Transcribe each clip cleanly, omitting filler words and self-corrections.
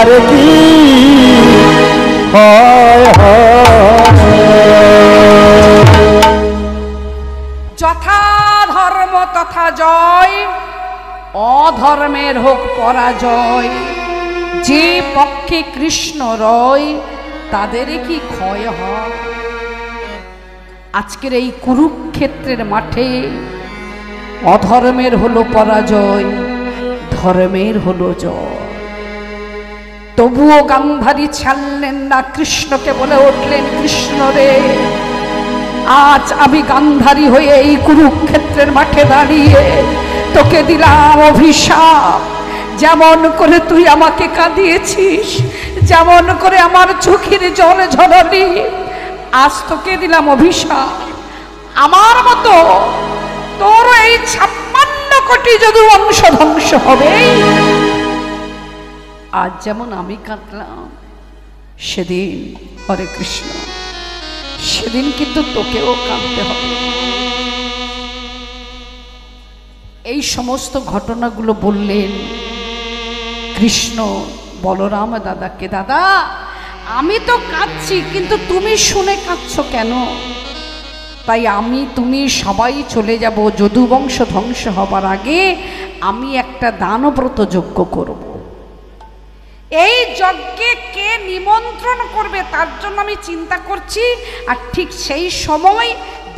আর কি যথা ধর্ম তথা জয়, অধর্মের হোক পরাজয়। যে পক্ষে কৃষ্ণ রয় তাদের কি ক্ষয় হয়? আজকের এই কুরুক্ষেত্রের মাঠে অধর্মের হলো পরাজয়, ধর্মের হলো জয়। তবুও গান্ধারী ছাড়লেন না, কৃষ্ণকে বলে উঠলেন, কৃষ্ণ রে, আজ আমি গান্ধারী হয়ে এই কুরুক্ষেত্রের মাঠে দাঁড়িয়ে তোকে দিলাম অভিশাপ। যেমন করে তুই আমাকে কাঁদিয়েছিস, যেমন করে আমার চোখের জল ঝরালি, আজ তোকে দিলাম অভিশাপ। আমার মতো তোর এই 56 কোটি যদু বংশ ধ্বংস হবে। আজ যেমন আমি কাঁদলাম সেদিন, হরে কৃষ্ণ, সেদিন কিন্তু তোকেও কাঁদতে হবে। এই সমস্ত ঘটনাগুলো বললেন কৃষ্ণ বলরাম দাদাকে, দাদা আমি তো কাঁদছি, কিন্তু তুমি শুনে কাঁদছো কেন? তাই আমি তুমি সবাই চলে যাব, যদুবংশ ধ্বংস হবার আগে আমি একটা দানব্রত যজ্ঞ করব। এই যজ্ঞে কে নিমন্ত্রণ করবে তার জন্য আমি চিন্তা করছি। আর ঠিক সেই সময়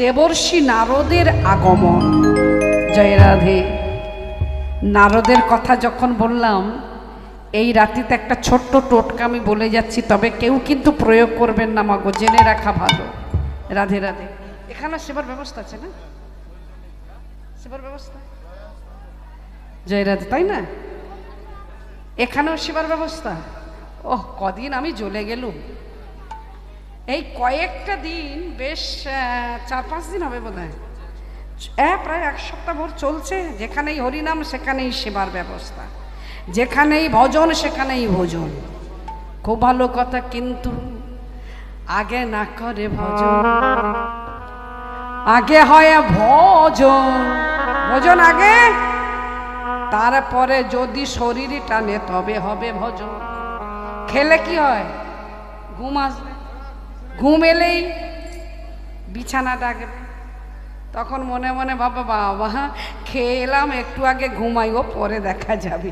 দেবর্ষি নারদের আগমন। জয় রাধে। নারদের কথা যখন বললাম, এই রাতিতে একটা ছোট্ট টোটকা আমি বলে যাচ্ছি, তবে কেউ কিন্তু প্রয়োগ করবেন না মাগো, জেনে রাখা ভালো। রাধে রাধে। এখানে সেবার ব্যবস্থা আছে না? সেবার ব্যবস্থা, জয় রাধে, তাই না? এখানেও সেবার ব্যবস্থা। ওহ, কদিন আমি জ্বলে গেলুম। এই কয়েকটা দিন, বেশ 4-5 দিন হবে বোধ হয়, প্রায় 1 সপ্তাহ ভোর চলছে। যেখানেই হরিনাম সেখানেই সেবার ব্যবস্থা, যেখানেই ভজন সেখানেই ভোজন। খুব ভালো কথা, কিন্তু আগে না করে ভজন, আগে হয় ভজন। ভজন আগে, তারপরে যদি শরীর টানে তবে হবে ভজন। খেলে কি হয়? ঘুম আসবে, ঘুম এলেই বিছানা ডাকবে, তখন মনে মনে ভাবো, বাবা খেয়ে এলাম, একটু আগে ঘুমাইও, পরে দেখা যাবে,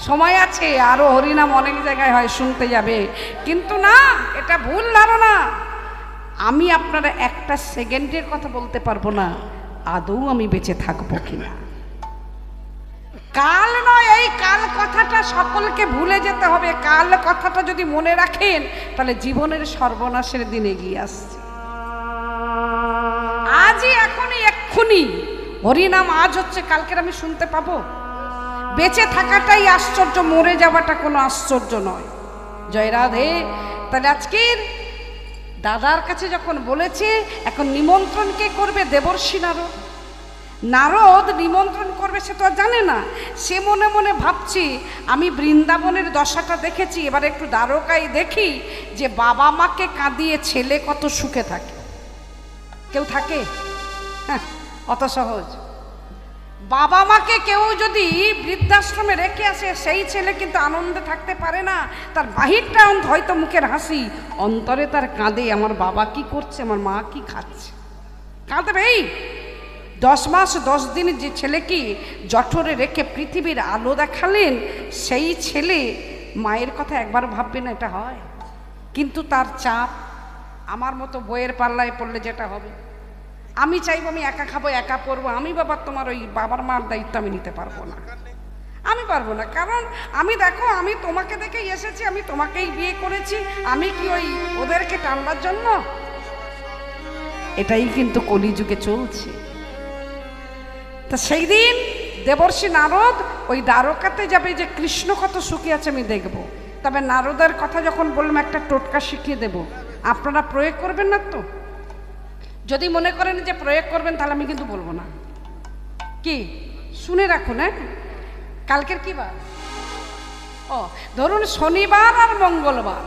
সময় আছে, আরো হরিনাম অনেক জায়গায় হয়, শুনতে যাবে। কিন্তু না, এটা ভুল ধারণা। আমি আপনারা একটা সেকেন্ডের কথা বলতে পারবো না আদৌ আমি বেঁচে থাকবো কিনা। কাল নয়, এই কাল কথাটা সকলকে ভুলে যেতে হবে। কাল কথাটা যদি মনে রাখেন তাহলে জীবনের সর্বনাশের দিন এগিয়ে আসছে। আজই, এখনই, এক্ষুনি হরিনাম আজ হচ্ছে, কালকের আমি শুনতে পাবো। বেঁচে থাকাটাই আশ্চর্য, মরে যাওয়াটা কোনো আশ্চর্য নয়। জয় রাধে। তাহলে আজকের দাদার কাছে যখন বলেছে, এখন নিমন্ত্রণ কে করবে? দেবর্ষি নারদ। নারদ নিমন্ত্রণ করবে সে তো আর জানে না। সে মনে মনে ভাবছি, আমি বৃন্দাবনের দশাটা দেখেছি, এবার একটু দ্বারকায় দেখি যে বাবা মাকে কাঁদিয়ে ছেলে কত সুখে থাকে। কেউ থাকে? হ্যাঁ, অত সহজ। বাবা মাকে কেউ যদি বৃদ্ধাশ্রমে রেখে আসে, সেই ছেলে কিন্তু আনন্দে থাকতে পারে না। তার বাহিরটা হয়তো মুখের হাসি, অন্তরে তার কাঁদে, আমার বাবা কি করছে, আমার মা কি খাচ্ছে, কাঁদবেই। 10 মাস 10 দিন যে ছেলেকে জঠরে রেখে পৃথিবীর আলো দেখালেন, সেই ছেলে মায়ের কথা একবার ভাববে না, এটা হয়। কিন্তু তার চাপ, আমার মতো বইয়ের পাল্লায় পড়লে যেটা হবে, আমি চাইবো আমি একা খাবো, একা পড়বো, আমি বাবা তোমার ওই বাবার মার দায়িত্ব আমি নিতে পারবো না, আমি পারবো না। কারণ আমি দেখো, আমি তোমাকে দেখেই এসেছি, আমি তোমাকেই বিয়ে করেছি, আমি কি ওই ওদেরকে টানবার জন্য? এটাই কিন্তু কলিযুগে চলছে। তা সেই দিন দেবর্ষি নারদ ওই দ্বারকাতে যাবে, যে কৃষ্ণ কত সুখী আছে আমি দেখব। তবে নারদের কথা যখন বললাম, একটা টোটকা শিখিয়ে দেব, আপনারা প্রয়োগ করবেন না তো? যদি মনে করেন যে প্রয়োগ করবেন তাহলে আমি কিন্তু বলবো না। কি শুনে রাখুন। হ্যাঁ, কালকের কি বার? ও, ধরুন শনিবার আর মঙ্গলবার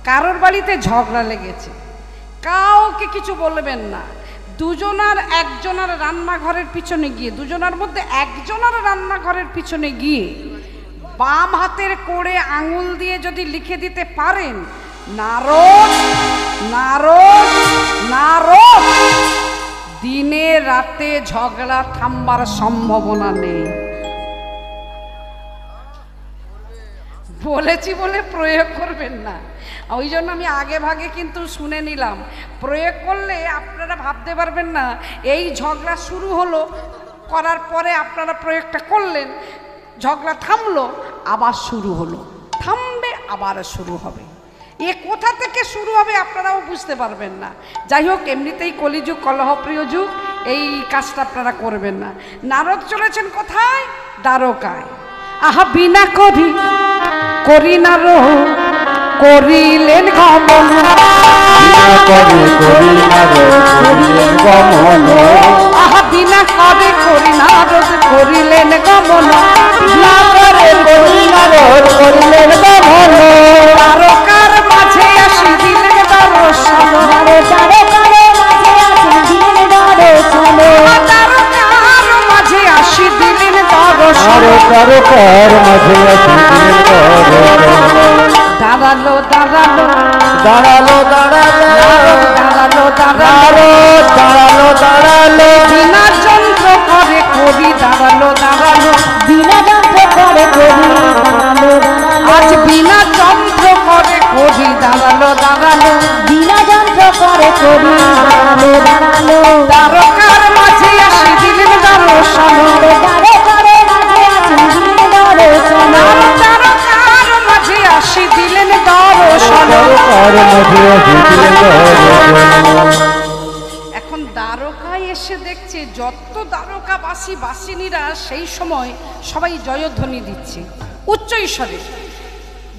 কারোর বাড়িতে ঝগড়া লেগেছে, কাউকে কিছু বলবেন না। দুজনার একজনের রান্নাঘরের পিছনে গিয়ে, দুজনার মধ্যে একজনের রান্নাঘরের পিছনে গিয়ে বাম হাতের কোড়ে আঙুল দিয়ে যদি লিখে দিতে পারেন নারদ নারদ নারদ, দিনে রাতে ঝগড়া থামবার সম্ভাবনা নেই। বলেছি বলে প্রয়োগ করবেন না, ওই জন্য আমি আগে ভাগে কিন্তু শুনে নিলাম। প্রয়োগ করলে আপনারা ভাবতে পারবেন না এই ঝগড়া শুরু হলো, করার পরে আপনারা প্রয়োগটা করলেন, ঝগড়া থামলো, আবার শুরু হলো, থামবে আবার শুরু হবে, এ কোথা থেকে শুরু হবে আপনারাও বুঝতে পারবেন না। যাই হোক, এমনিতেই কলিযুগ, কলহপ্রিয় যুগ, এই কাজটা আপনারা করবেন না। নারদ চলেছেন কোথায়? দ্বারকায়। আহা বিনা করি করি নারদ করিলেন গমন, আহা বিনা করে করি নারদ করিলেন গমন, করিলেন গমন, দ্বারকার মাঝে আসি দিলেন দর্শন, দ্বারকার মাঝে আসি দিলেন দর্শন, দাঁড়ালো দাঁড়ালো দাঁড়ালো দাঁড়ালো দাঁড়ালো দাঁড়ালো দাঁড়ালো, বিনা যন্ত্র করে কবি দাঁড়ালো দাঁড়ালো, বিনা যন্ত্র করে কবি দাঁড়ালো, আজ বিনা যন্ত্র করে কবি দাঁড়ালো দাঁড়ালো, বিনা যন্ত্র করে কবি দাঁড়ালো দাঁড়ালো, দ্বারকার মাঝে আসি দিলেন দর্শন, দ্বারকার মাঝে আসি দিলেন দর্শন। এখন দ্বারকায় এসে দেখছে যত দ্বারকাবাসী বাসিনীরা সেই সময় সবাই জয়ধ্বনি দিচ্ছে উচ্চ ঈশ্বরে,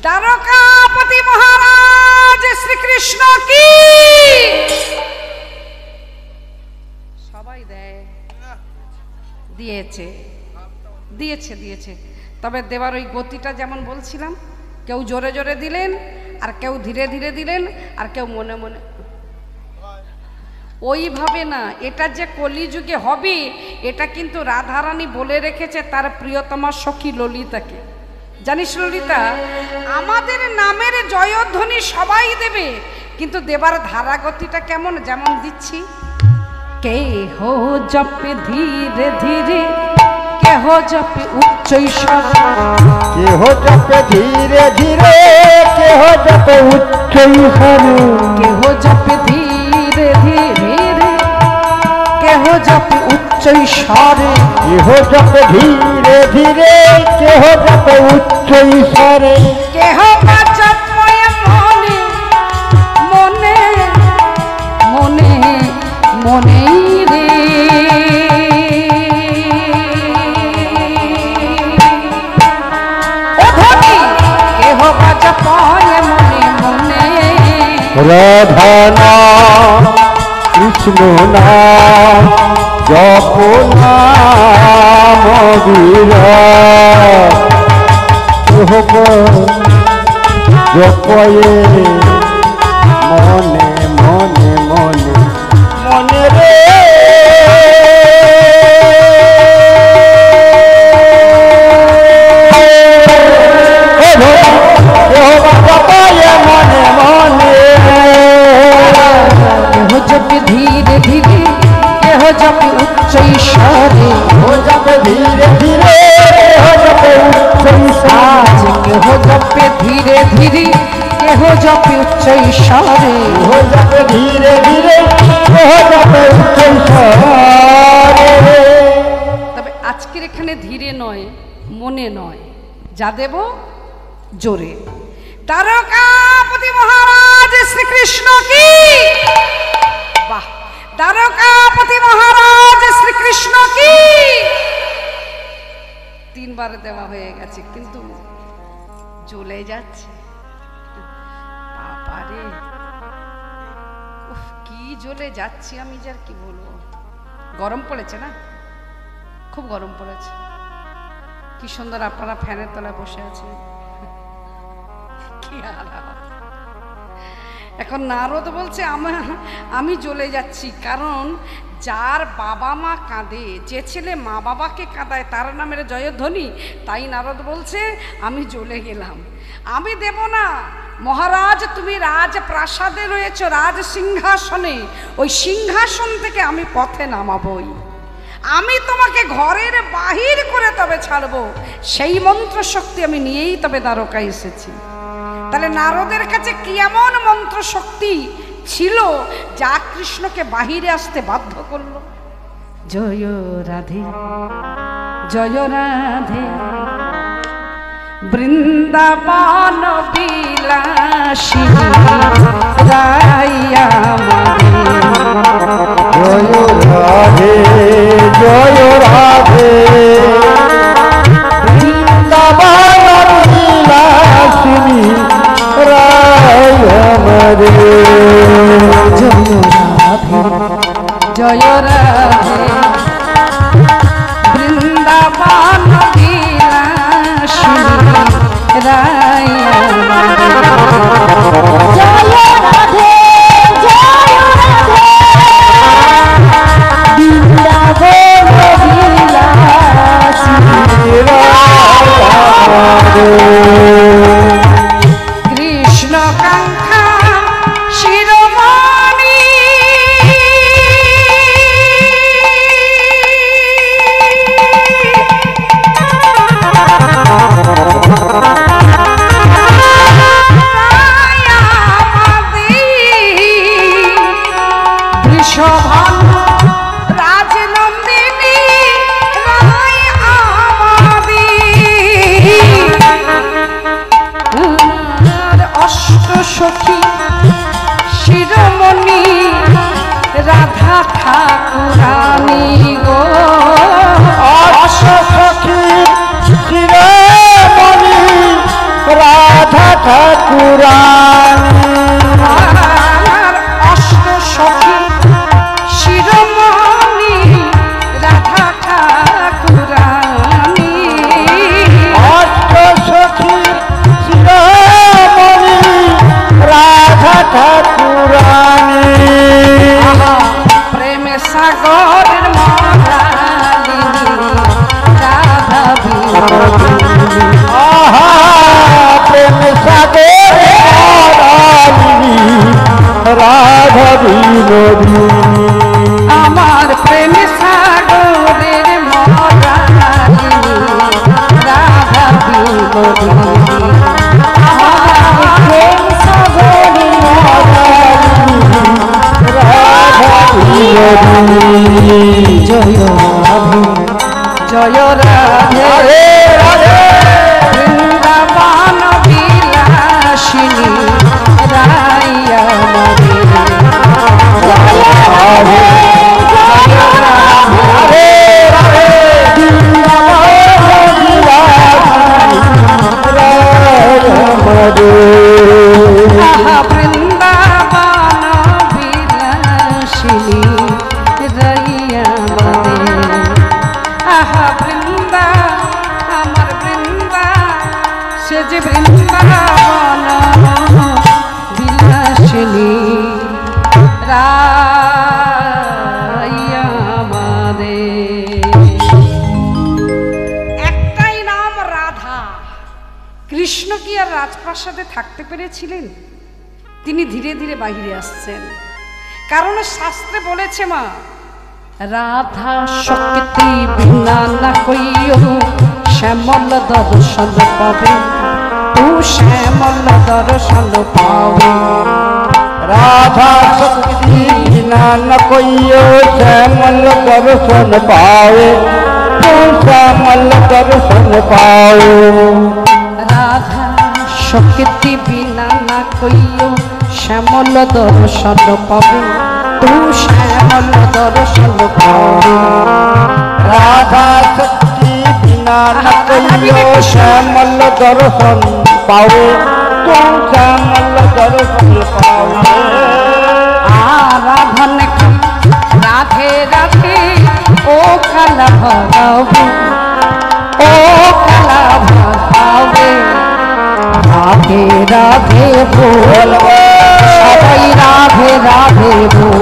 দ্বারকাপতি মহারাজ শ্রীকৃষ্ণ কি, সবাই দেয়, দিয়েছে দিয়েছে দিয়েছে। তবে দেবার ওই গতিটা যেমন বলছিলাম, কেউ জোরে জোরে দিলেন, আর কেউ ধীরে ধীরে দিলেন, আর কেউ মনে মনে, ওইভাবে না। এটা যে কলিযুগে হবে, এটা কিন্তু রাধারানী বলে রেখেছে তার প্রিয়তমা সখী ললিতাকে। জানিস ললিতা, আমাদের নামের জয়ধ্বনি সবাই দেবে, কিন্তু দেবার ধারাগতিটা কেমন, যেমন দিচ্ছি, কেহ জপে ধীরে ধীরে, কেহ জপে উচ্চ ঈশ্বর, কেহ জপে ধীরে ধীরে, কেহ জপে উচ্চ ঈশ্বর, কেহ জপে ধীরে ধীরে, কেহ জপে উচ্চ ঈশ্বরে, কেহ জপে ধীরে ধীরে, কেহ জপে উচ্চ ঈশ্বরে, কেহ বা জপে মনে মনে মনে মনে রে, কেহ বা জপে মনে মনে, রাধা নাম কৃষ্ণ নাম জপ নাম জপয়ে মনে মনে মনে মনে রে, ধীরে ধীরে, কেহ জপে উচ্চ ঈশ্বরে, ধীরে ধীরে, কেহ জপে ধীরে ধীরে, কেহ জপে উচ্চ ঈশ্বরে, ধীরে ধীরে, তবে আজকের এখানে ধীরে নয়, মনে নয়, যা দেব জোরে। দ্বারকাপতি মহারাজ শ্রীকৃষ্ণ কি, বাহ, দ্বারকাপতি মহারাজ শ্রীকৃষ্ণ কি। তিনবার দেওয়া হয়ে গেছে, কিন্তু জ্বলে যাচ্ছে বাবারে, উফ কি জ্বলে যাচ্ছি আমি, যার কি বলবো। গরম পড়েছে না, খুব গরম পড়েছে। কি সুন্দর আপনারা ফ্যানের তলায় বসে আছেন, কি আরাম। এখন নারদ বলছে আমি চলে যাচ্ছি, কারণ যার বাবা মা কাঁদে, যে ছেলে মা বাবাকে কাঁদায় তার নামের জয়ধ্বনি। তাই নারদ বলছে আমি চলে গেলাম, আমি দেব না। মহারাজ তুমি রাজপ্রাসাদে রয়েছ, রাজ সিংহাসনে, ওই সিংহাসন থেকে আমি পথে নামাবই, আমি তোমাকে ঘরের বাহির করে তবে ছাড়বো। সেই মন্ত্র শক্তি আমি নিয়েই তবে দ্বারকায় এসেছি। তাহলে নারদের কাছে কি এমন মন্ত্র শক্তি ছিল যা কৃষ্ণকে বাহিরে আসতে বাধ্য করলো? জয় রাধে জয় রাধে বৃন্দাবন বিলাসী রাইয়া জয় রাধে জয় রাধে বৃন্দাবন বিলাসিনী রায় আমারে। জয় রাধে জয় রাধে বৃন্দাবন বিলাসিনী রায় জয় রাধে জয় রাধে বৃন্দাবন বিলাসিনী কৃষ্ণ কাঙ্ক্ষা শিরোমণি বৃষভান রাজনন্দিনী রায় আমাদি অষ্ট সখী শিরোমণি রাধা ঠাকুরানী গো। অষ্ট সখী শিরোমণি রাধা ঠাকুরানী। অষ্ট সখী শিরোমণি রাধা ঠাকুরানী। অষ্ট সখী শিরোমণি রাধা ঠাকুরানী। প্রেমে সাগরের মহারানী রাধা বিনোদিনী। আহা প্রেম সাগরে রাধা বিনোদিনী। আমার প্রেমে সাগরের মহারানী রাধা বিনোদিনী। আমার প্রেম সাগরের রাধা বিনোদিনী। জয় রাধে জয় রাধে বৃন্দাবন বিলাসিনী রাইয়া আমারে। জয় রাধে জয় রাধে বৃন্দাবন বিলাসিনী রাধা আমারে। আহা বৃন্দাবন বিলাসিনী রাইয়া আমারে। আহা বৃন্দা আমার বৃন্দা, সে যে বৃন্দাবন বিলাসিনী রাইয়া আমারে। একটাই নাম রাধা। কৃষ্ণ কি আর রাজপ্রাসাদে থাকতে পেরেছিলেন? তিনি ধীরে ধীরে বাহিরে আসছেন, কারণ শাস্ত্রে বলেছে মা রাধা শক্তি বিনা না কইও শ্যামল দর্শন পাবে, তু শ্যামল দর্শন পাবে। রাধা শক্তি নান কইও শ্যামল দর্শন পাও, তু শ্যামল দর্শন পাও। রাধা শক্তি বিনা না কইও শ্যামল দর্শন পাবে, তু শ্যামল দর্শন পাবে। রাধা শক্তি বিনা না কইও শ্যামল দর্শন পাও, তু শ্যামল দর্শন পাও। আরাধন কি রাধে রাধে ও কালা ভগাবে, ও কালা ভগাবে। রাধে রাধে বল, সবাই রাধে রাধে বল,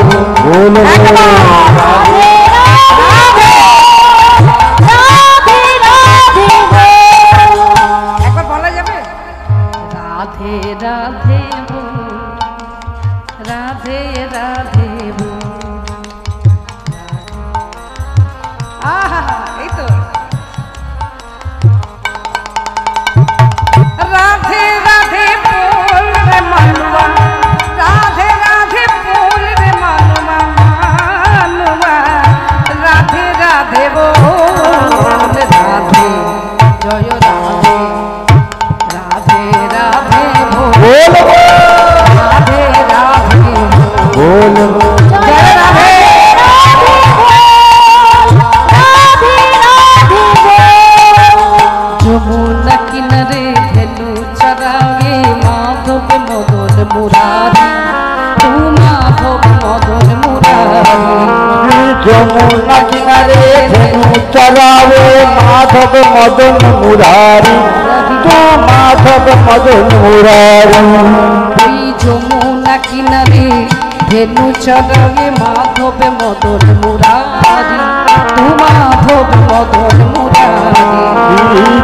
একবার বলা যাবে রাধে রাধে বল, রাধে রাধে বল। আহা, এই তো রাধে রাধে বল রে মানবা, রাধে রাধে বল রে মানবা, মানবা রাধে রাধে বল, রাধে জয় রাধে, রাধে রাধে বল, রাধে রাধে বল, জয় রাধে। যমুনা কিনারে ধেনু চরাবে মাধব মদন মুরারি, তু মাধব মদন মুরারি। যমুনা কিনারে ধেনু চরাবে মাধব মদন মুরারি, তু মাধব মদন মুরারি। ওই যমুনা কিনারে ধেনু চরাবে মাধব মদন মুরারি, তু মাধব মদন মুরারি।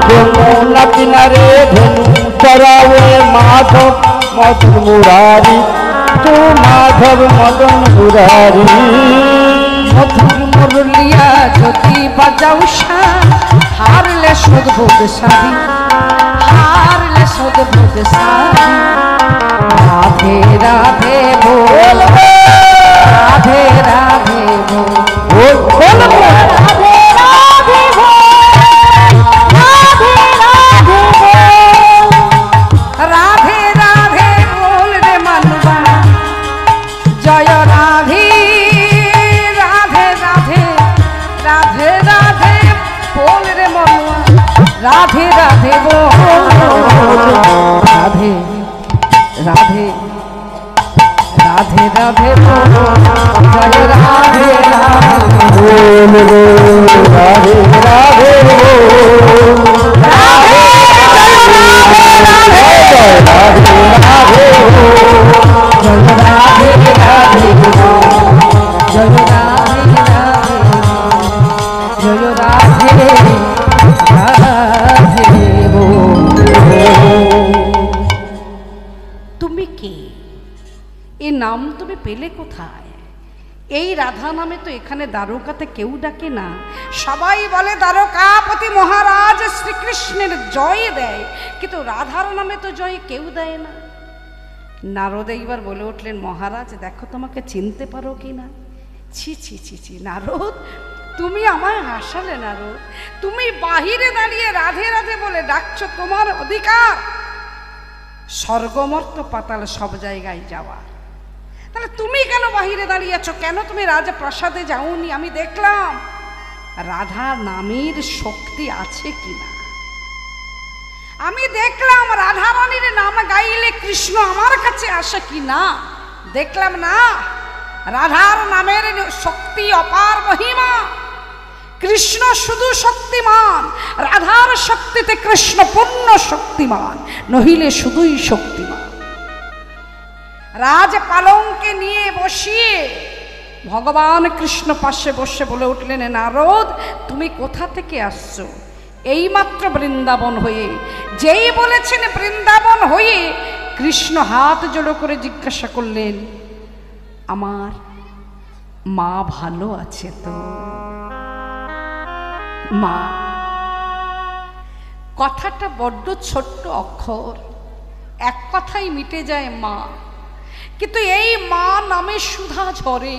যমুনা কিনারে ধেনু চরাবে মাধব মদন মুরারি, তু মাধব মদন মুরারি। মধুর মুরলিয়া যদি বাজাও শান, হারলে সদভোগ সারি, হারলে সদভোগ সারি। রাধে রাধে বল, রাধে রাধে বল, রাধে রাধে বল, রাধে রাধে বল, রাধে রাধে বল রে মানবা, জয় রাধে রাধে রাধে, রাধে রাধে বল রে মনুয়া, রাধে রাধে বল, রাধে রাধে রাধে রাধে বল, জয় রাধে রাধে বল রাধে রাধে বল, রাধে রাধে রাধে বল, জয় রাধে রাধে বল, জয় রাধে রাধে, জয় রাধে রাধে বল। তুমি কে? এই নাম তুমি পেলে কোথায়? এই রাধা নামে তো এখানে দ্বারকাতে কেউ ডাকে না। সবাই বলে দ্বারকাপতি মহারাজ শ্রীকৃষ্ণের জয় দেয়, কিন্তু রাধার নামে তো জয় কেউ দেয় না। নারদ এইবার বলে উঠলেন, মহারাজ দেখো তোমাকে চিনতে পারো কি না? ছি ছি ছি ছি নারদ, তুমি আমায় হাসালে নারদ। তুমি বাহিরে দাঁড়িয়ে রাধে রাধে বলে ডাকছো, তোমার অধিকার স্বর্গমর্ত পাতাল সব জায়গায় যাওয়া। তাহলে তুমি কেন বাহিরে দাঁড়িয়ে আছো? কেন তুমি রাজপ্রাসাদে যাওনি? আমি দেখলাম রাধা নামের শক্তি আছে কিনা। আমি দেখলাম রাধা রানীর নাম গাইলে কৃষ্ণ আমার কাছে আসে কিনা। দেখলাম না, রাধার নামের শক্তি অপার মহিমা। কৃষ্ণ শুধু শক্তিমান, রাধার শক্তিতে কৃষ্ণ পূর্ণ শক্তিমান, নহিলে শুধুই শক্তিমান। রাজ পালঙ্কে নিয়ে বসিয়ে ভগবান কৃষ্ণ পাশে বসে বলে উঠলেন, নারদ তুমি কোথা থেকে আসছো? এইমাত্র বৃন্দাবন হয়ে। যেই বলেছেন বৃন্দাবন হয়ে, কৃষ্ণ হাত জোড়ো করে জিজ্ঞাসা করলেন, আমার মা ভালো আছে তো? মা কথাটা বড্ড ছোট্ট অক্ষর, এক কথাই মিটে যায় মা। কিন্তু এই মা নামে সুধা ঝরে,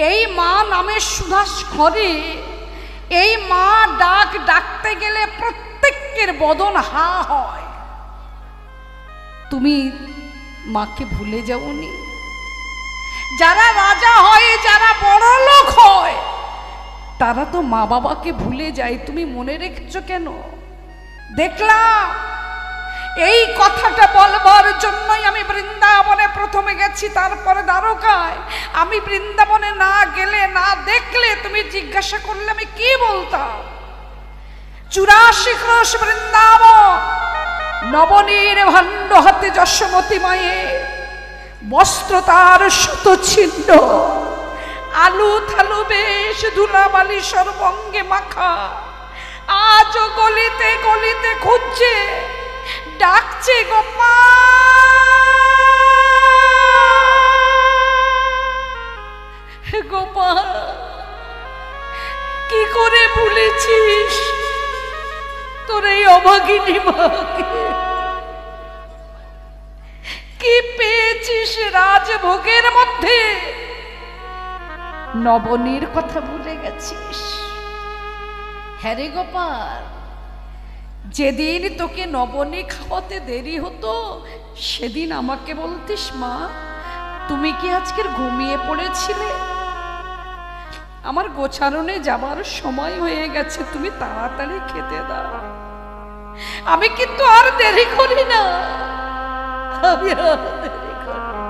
এই মা নামে সুধা ঝরে। এই মা ডাক ডাকতে গেলে প্রত্যেকের বদন হা হয়। তুমি মাকে ভুলে যাওনি? যারা রাজা হয়, যারা বড় লোক হয়, তারা তো মা বাবাকে ভুলে যায়। তুমি মনে রেখেছো কেন? দেখলাম এই কথাটা বলবার জন্যই আমি বৃন্দাবনে প্রথমে গেছি, তারপরে দ্বারকায়। আমি বৃন্দাবনে না গেলে, না দেখলে, তুমি জিজ্ঞাসা করলে আমি কি বলতাম? 84 ক্রোশ বৃন্দাবন, নবনীর ভাণ্ড হাতে যশোমতী মায়ের, বস্ত্র তার শত ছিন্ন, আলু থালু বেশ ধুলাবালি সর্বঙ্গে মাখা, আজও গলিতে গলিতে খুঁজছে, ডাকছে গোপাল গোপাল। কি করে ভুলেছিস তোর এই অভাগিনী মাকে? কি পেয়েছিস রাজভোগের মধ্যে? নবনীর কথা ভুলে গেছিস? হ্যাঁ রে গোপাল, যেদিন তোকে নবনী খাওয়াতে দেরি হতো সেদিন আমাকে বলতিস, মা তুমি কি আজকের ঘুমিয়ে পড়েছিলে? আমার গোছারণে যাবার সময় হয়ে গেছে, তুমি তাড়াতাড়ি খেতে দাও। আমি কিন্তু আর দেরি করি না, আমি আর দেরি করি না।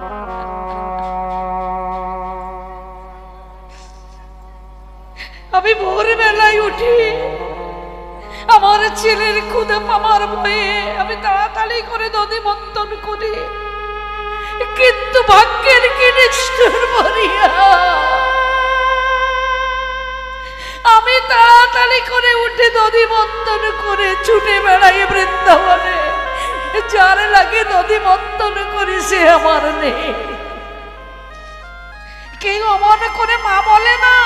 আমি ভোরবেলায় উঠি, আমার ছেলের ক্ষুধা পাবার ভয়ে আমি তাড়াতাড়ি করে দধি মন্থন করি, কিন্তু ভাগ্যের কি নিষ্ঠুর মরিয়া, আমি তাড়াতাড়ি করে উঠে দধি মন্থন করে ছুটে বেড়াই বৃন্দাবনে। যার লাগে দধি মন্থন করি সে আমার নেই। কেউ অমন করে মা বলে না,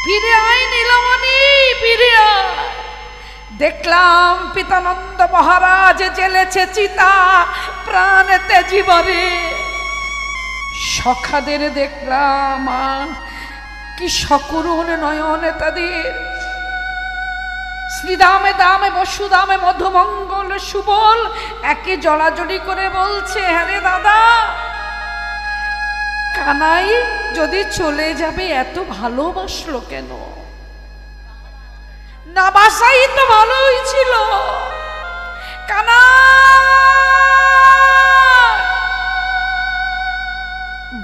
ফিরে আয় নীলমণি, ফিরে আয়। দেখলাম পিতানন্দ মহারাজ জ্বেলেছে চিতা প্রাণ তেজিবরে। সখাদের দেখলাম কি সকরুণ নয়নে তাদের, শ্রীদামে দামে বসুদামে মধুমঙ্গল সুবল একে জড়াজড়ি করে বলছে, হ্যাঁ রে দাদা, কানাই যদি চলে যাবে এত ভালোবাসলো কেন? না বাসাই তো ভালোই ছিল। কানা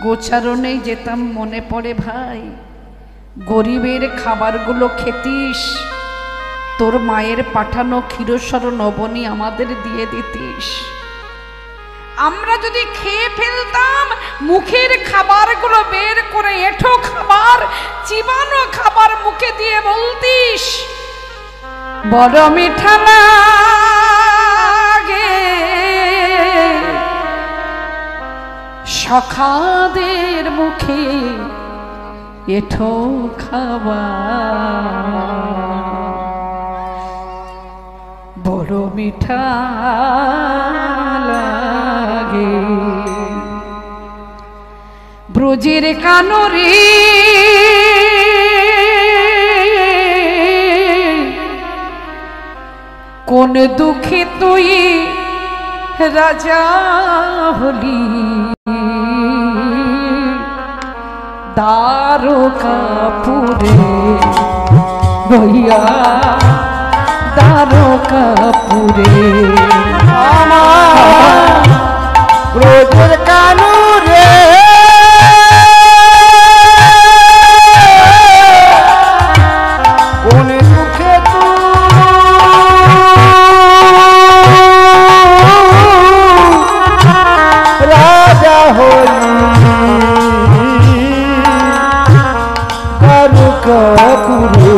গোচারণেই যেতাম, মনে পড়ে ভাই, গরিবের খাবারগুলো খেতিস, তোর মায়ের পাঠানো ক্ষীরসর নবনী আমাদের দিয়ে দিতিস। আমরা যদি খেয়ে ফেলতাম, মুখের খাবারগুলো বের করে এঁঠো খাবার, চিবানো খাবার মুখে দিয়ে বলতিস, বড় মিঠা লাগে সখাদের মুখে এঁঠো খাবার, বড় মিঠা লাগে। ব্রজের কানরে কোন দুঃখে তুই রাজা হলি, দ্বারকাপুরে রইয়া দ্বারকাপুরে আমার ব্রজের কানুরে কোন দুঃখে রাজা হলি, দ্বারকাপুরে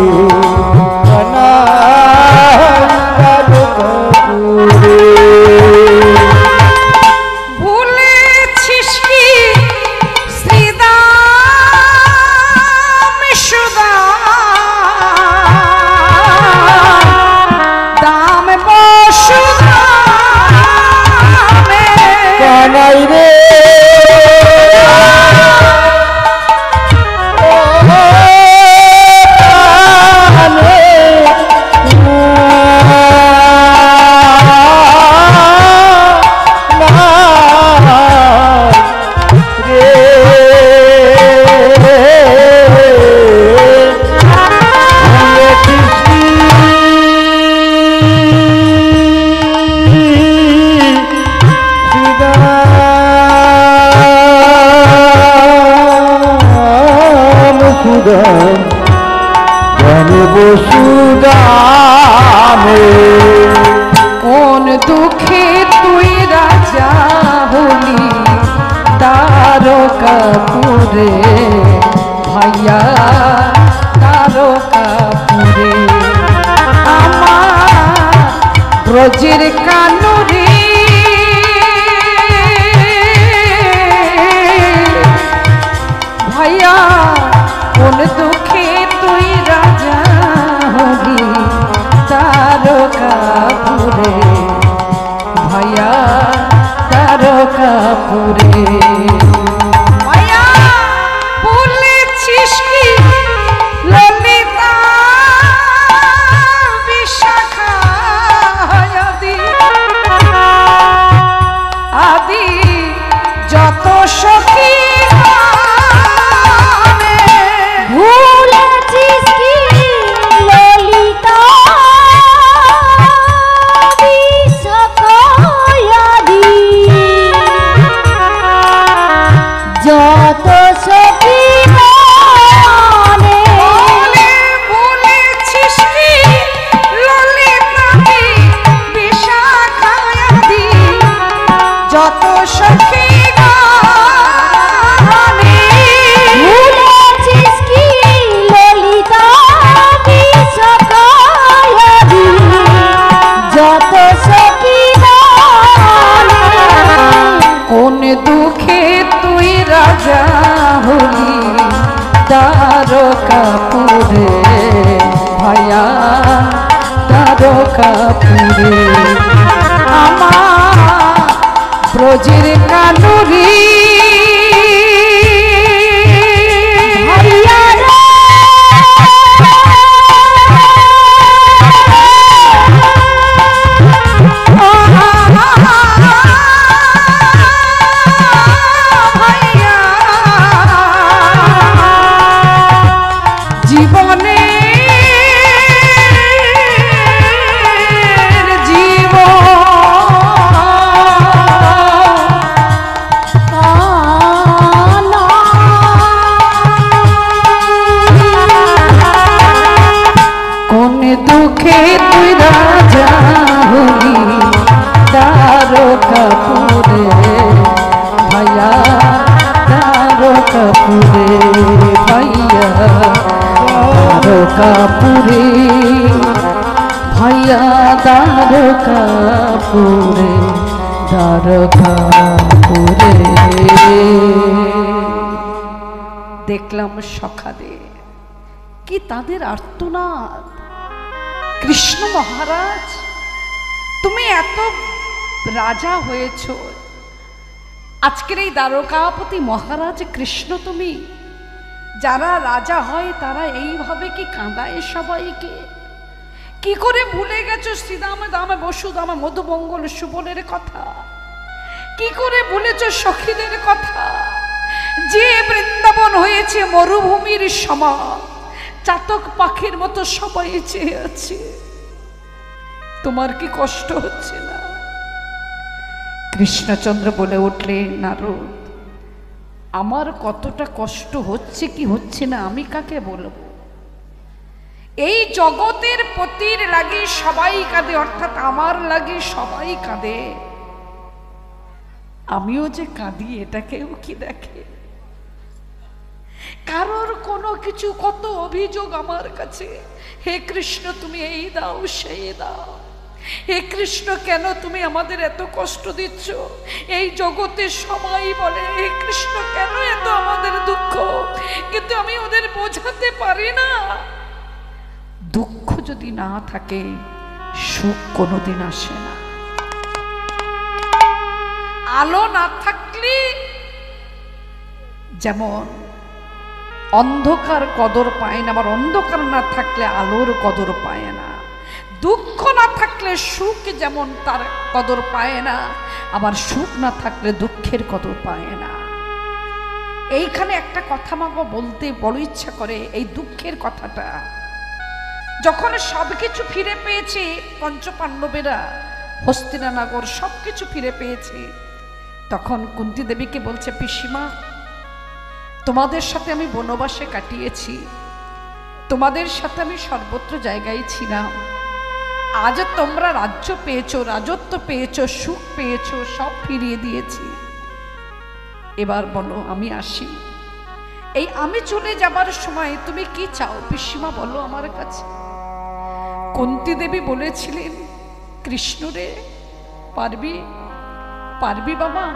ভুলেছিস কি শ্রীদাম সুদাম দাম বসুদামে কানাই রে কোন দুঃখে তুই রাজা হলি তারকাপুরে ভাইয়া তারকাপুরে আমার ব্রজের কানুরে ভাইয়া কোন দুঃখে তুই রাজা হলি তারকাপুরে ভাইয়া তারকাপুরে ভাইয়া বলেছিস কি ললিতা বিশাখা আদি আদি যত সখী ভুলেছিস কি ললিতা বিশাখা আদি যত সখী বলেছিস কি ললিতা বিশাখা আদি যত সখী ভুলেছিস কি ললিতা বিশাখা আদি যত সখী কোন দুঃখে তুই রাজা হলি তারকাপুরে ভাইয়া তারকাপুরে আমার ব্রজের কানুরি ভাইয়া রে ভাইয়া জীবনে কোন দুঃখে তুই রাজা হলি তারকাপুরে ভাইয়া তারকাপুরে ভাইয়া তারকাপুরে ভাইয়া তারকাপুরে তারকাপুরে দেখলাম সখাদের কি তাদের আর্তনাদ। কৃষ্ণ মহারাজ তুমি এত রাজা হয়েছ, আজকের এই দ্বারকাপতি মহারাজ কৃষ্ণ তুমি, যারা রাজা হয় তারা এইভাবে কি কাঁদায় সবাইকে? কি করে ভুলে গেছো শ্রীদামে দামে বসুদামে মধুমঙ্গল সুবনের কথা? কি করে ভুলেছো সখীদের কথা? যে বৃন্দাবন হয়েছে মরুভূমির সমান, চাতক পাখির মতো সবাই চেয়ে আছে, তোমার কি কষ্ট হচ্ছে না? কৃষ্ণচন্দ্র বলে উঠলেন, নারদ আমার কতটা কষ্ট হচ্ছে কি হচ্ছে না আমি কাকে বলবো? এই জগতের পতির লাগে সবাই কাঁদে, অর্থাৎ আমার লাগে সবাই কাঁদে, আমিও যে কাঁদি এটা কেউ কি দেখে? কারোর কোনো কিছু, কত অভিযোগ আমার কাছে, হে কৃষ্ণ তুমি এই দাও সেই দাও, হে কৃষ্ণ কেন তুমি আমাদের এত কষ্ট দিচ্ছ? এই জগতে সবাই বলে হে কৃষ্ণ কেন এত আমাদের দুঃখ, কিন্তু আমি ওদের বোঝাতে পারি না। দুঃখ যদি না থাকে সুখ কোনোদিন আসে না। আলো না থাকলে যেমন অন্ধকার কদর পায় না, আবার অন্ধকার না থাকলে আলোর কদর পায় না। দুঃখ না থাকলে সুখ যেমন তার কদর পায় না, আবার সুখ না থাকলে দুঃখের কদর পায় না। এইখানে একটা কথা মাগো বলতে বড় ইচ্ছা করে, এই দুঃখের কথাটা। যখন সবকিছু ফিরে পেয়েছে পঞ্চপাণ্ডবেরা, হস্তিনানগর সবকিছু ফিরে পেয়েছে, তখন কুন্তী দেবীকে বলছে, পিসিমা তোমাদের সাথে আমি বনবাসে কাটিয়েছি, তোমাদের সাথে আমি সর্বত্র জায়গায় ছিলাম, আজ তোমরা রাজ্য পেয়েছো, রাজত্ব পেয়েছো, সুখ পেয়েছো, সব ফিরিয়ে দিয়েছি। এবার বলো আমি আসি। এই আমি চলে যাবার সময় তুমি কি চাও পিসিমা বলো আমার কাছে। কুন্তী দেবী বলেছিলেন কৃষ্ণরে, পারবি পারবি বাবা,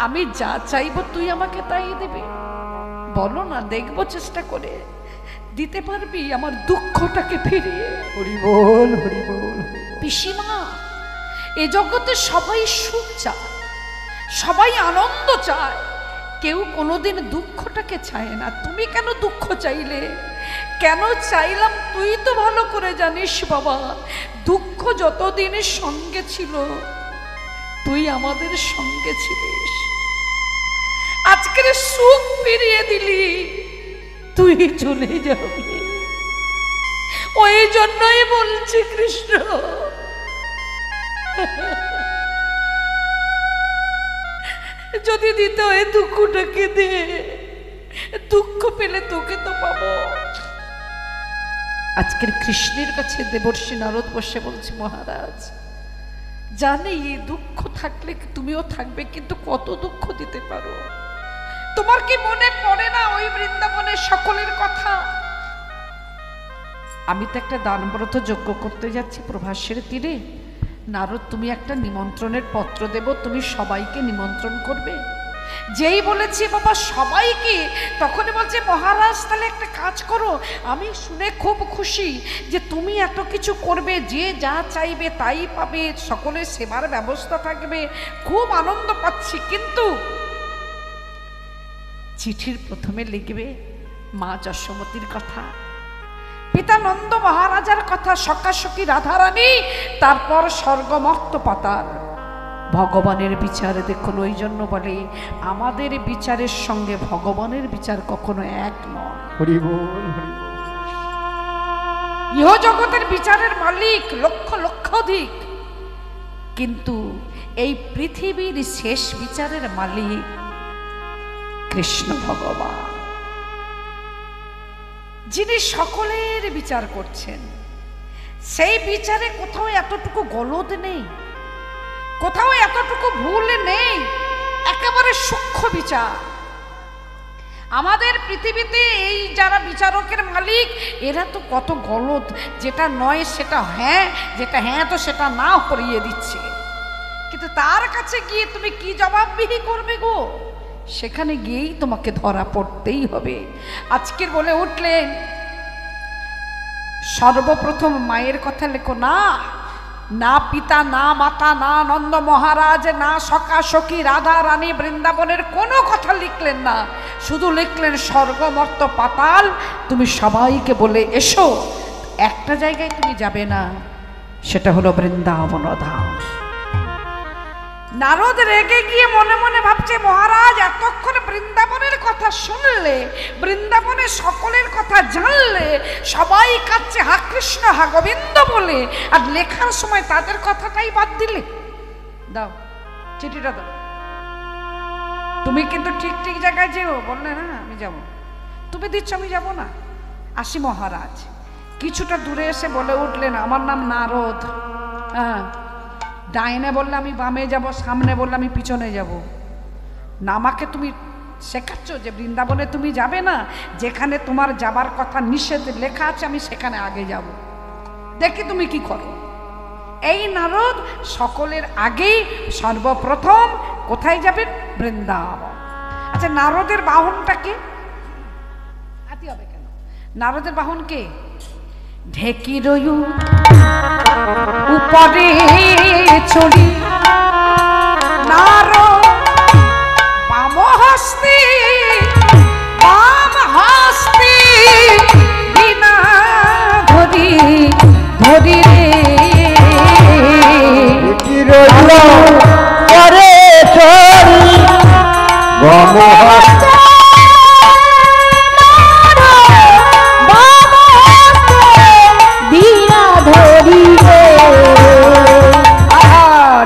আমি যা চাইবো তুই আমাকে তাই দেবে। বলো না, দেখবো চেষ্টা করে দিতে পারবি আমার দুঃখটাকে ফিরিয়ে। হরি বল হরি বল। পিসিমা, এ জগতে সবাই সুখ চায়, সবাই আনন্দ চায়, কেউ কোনোদিন দুঃখটাকে চায় না। তুমি কেন দুঃখ চাইলে? কেন চাইলাম তুই তো ভালো করে জানিস বাবা। দুঃখ যতদিনের সঙ্গে ছিল তুই আমাদের সঙ্গে ছিলিস, আজকের সুখ ফিরিয়ে দিলি, তুই চলে যাবি। ওই জন্যই বলছি কৃষ্ণ, যদি দিতে হয় দুঃখটাকে দে, দুঃখ পেলে তোকে তো পাবো। আজকের কৃষ্ণের কাছে দেবর্ষী নারদ বসে বলছে মহারাজ জানে এই দুঃখ থাকলে তুমিও থাকবে, কিন্তু কত দুঃখ দিতে পারো? তোমার কি মনে পড়ে না ওই বৃন্দাবনের সকলের কথা? আমি তো একটা দানব্রত যজ্ঞ করতে যাচ্ছি প্রভাসের তীরে। নারদ তুমি একটা নিমন্ত্রণের পত্র দেব, তুমি সবাইকে নিমন্ত্রণ করবে। যেই বলেছি বাবা সবাইকে, তখনই বলছে মহারাজ তাহলে একটা কাজ করো, আমি শুনে খুব খুশি যে তুমি এত কিছু করবে, যে যা চাইবে তাই পাবে, সকলের সেবার ব্যবস্থা থাকবে, খুব আনন্দ পাচ্ছি। কিন্তু চিঠির প্রথমে লিখবে মা যশোমতীর কথা, পিতা নন্দ মহারাজার কথা, সখী রাধারানী, তারপর স্বর্গমর্ত পাতাল, ভগবানের বিচার। দেখুন ওই জন্য বলে আমাদের বিচারের সঙ্গে ভগবানের বিচার কখনো এক নয়। হরি বল হরি বল। ইহ জগতের বিচারের মালিক লক্ষ লক্ষাধিক, কিন্তু এই পৃথিবীর শেষ বিচারের মালিক কৃষ্ণ ভগবান, যিনি সকলের বিচার করছেন। সেই বিচারে কোথাও এতটুকু গলদ নেই, কোথাও এতটুকু ভুল নেই, একেবারে সূক্ষ্ম বিচার। আমাদের পৃথিবীতে এই যারা বিচারকের মালিক এরা তো কত গলদ, যেটা নয় সেটা হ্যাঁ, যেটা হ্যাঁ তো সেটা না করিয়ে দিচ্ছে। কিন্তু তার কাছে গিয়ে তুমি কি জবাবদিহি করবে গো? সেখানে গিয়েই তোমাকে ধরা পড়তেই হবে। আজকের বলে উঠলেন সর্বপ্রথম মায়ের কথা লেখো না, না পিতা, না মাতা, না নন্দ মহারাজ, না সখী রাধা রানী, বৃন্দাবনের কোনো কথা লিখলেন না, শুধু লিখলেন স্বর্গমর্ত পাতাল, তুমি সবাইকে বলে এসো। একটা জায়গায় তুমি যাবে না, সেটা হলো বৃন্দাবন ধাম। নারদ রেগে গিয়ে মনে মনে ভাবছে মহারাজ এতক্ষণ বৃন্দাবনের কথা শুনলে, বৃন্দাবনের সকলের কথা জানলে, সবাই কাচ্ছে হা কৃষ্ণ হা গোবিন্দ বলে, আর লেখার সময় তাদের কথাটাই বাদ দিলে। দাও চিঠিটা দাও, তুমি কিন্তু ঠিক ঠিক জায়গায় যেও। বললে না আমি যাব, তুমি দিচ্ছ আমি যাব না, আসি মহারাজ। কিছুটা দূরে এসে বলে উঠলেন আমার নাম নারদ। হ্যাঁ, ডাইনে বললে আমি বামে যাব, সামনে বললে আমি পিছনে যাব না। আমাকে তুমি শেখাচ্ছ যে বৃন্দাবনে তুমি যাবে না, যেখানে তোমার যাবার কথা নিষেধ লেখা আছে আমি সেখানে আগে যাব, দেখি তুমি কি করো। এই নারদ সকলের আগেই সর্বপ্রথম কোথায় যাবেন? বৃন্দাবন। আচ্ছা নারদের বাহনটা কে? হাতি হবে কেন? নারদের বাহন কে? ঢেকির উপরে চড়ি নারদ বাম হস্তে, বাম হস্তে বিনা ধরি ধরি পরে চড়ি বাম হস্তে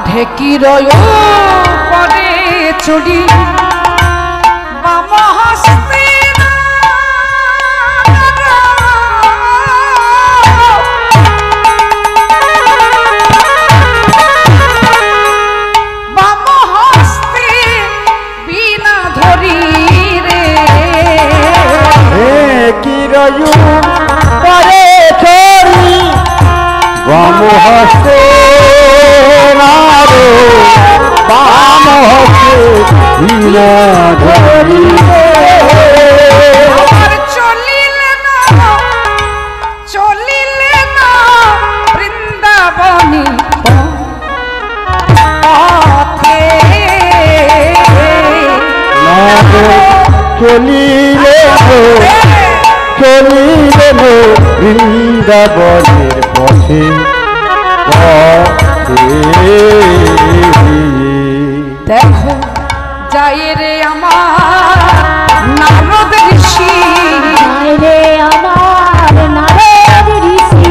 ঢেকির পরে চড়ি বাম হস্তে পরে ছড়ি বাম হস্তে নারো বাম হস্তে হীরা ধরি আর চলিলে না বৃন্দাবনী পথে চলিলে বৃন্দাবনের পথে দেখো যাই রে আমার নারদ ঋষি, রে আমার নারদ ঋষি,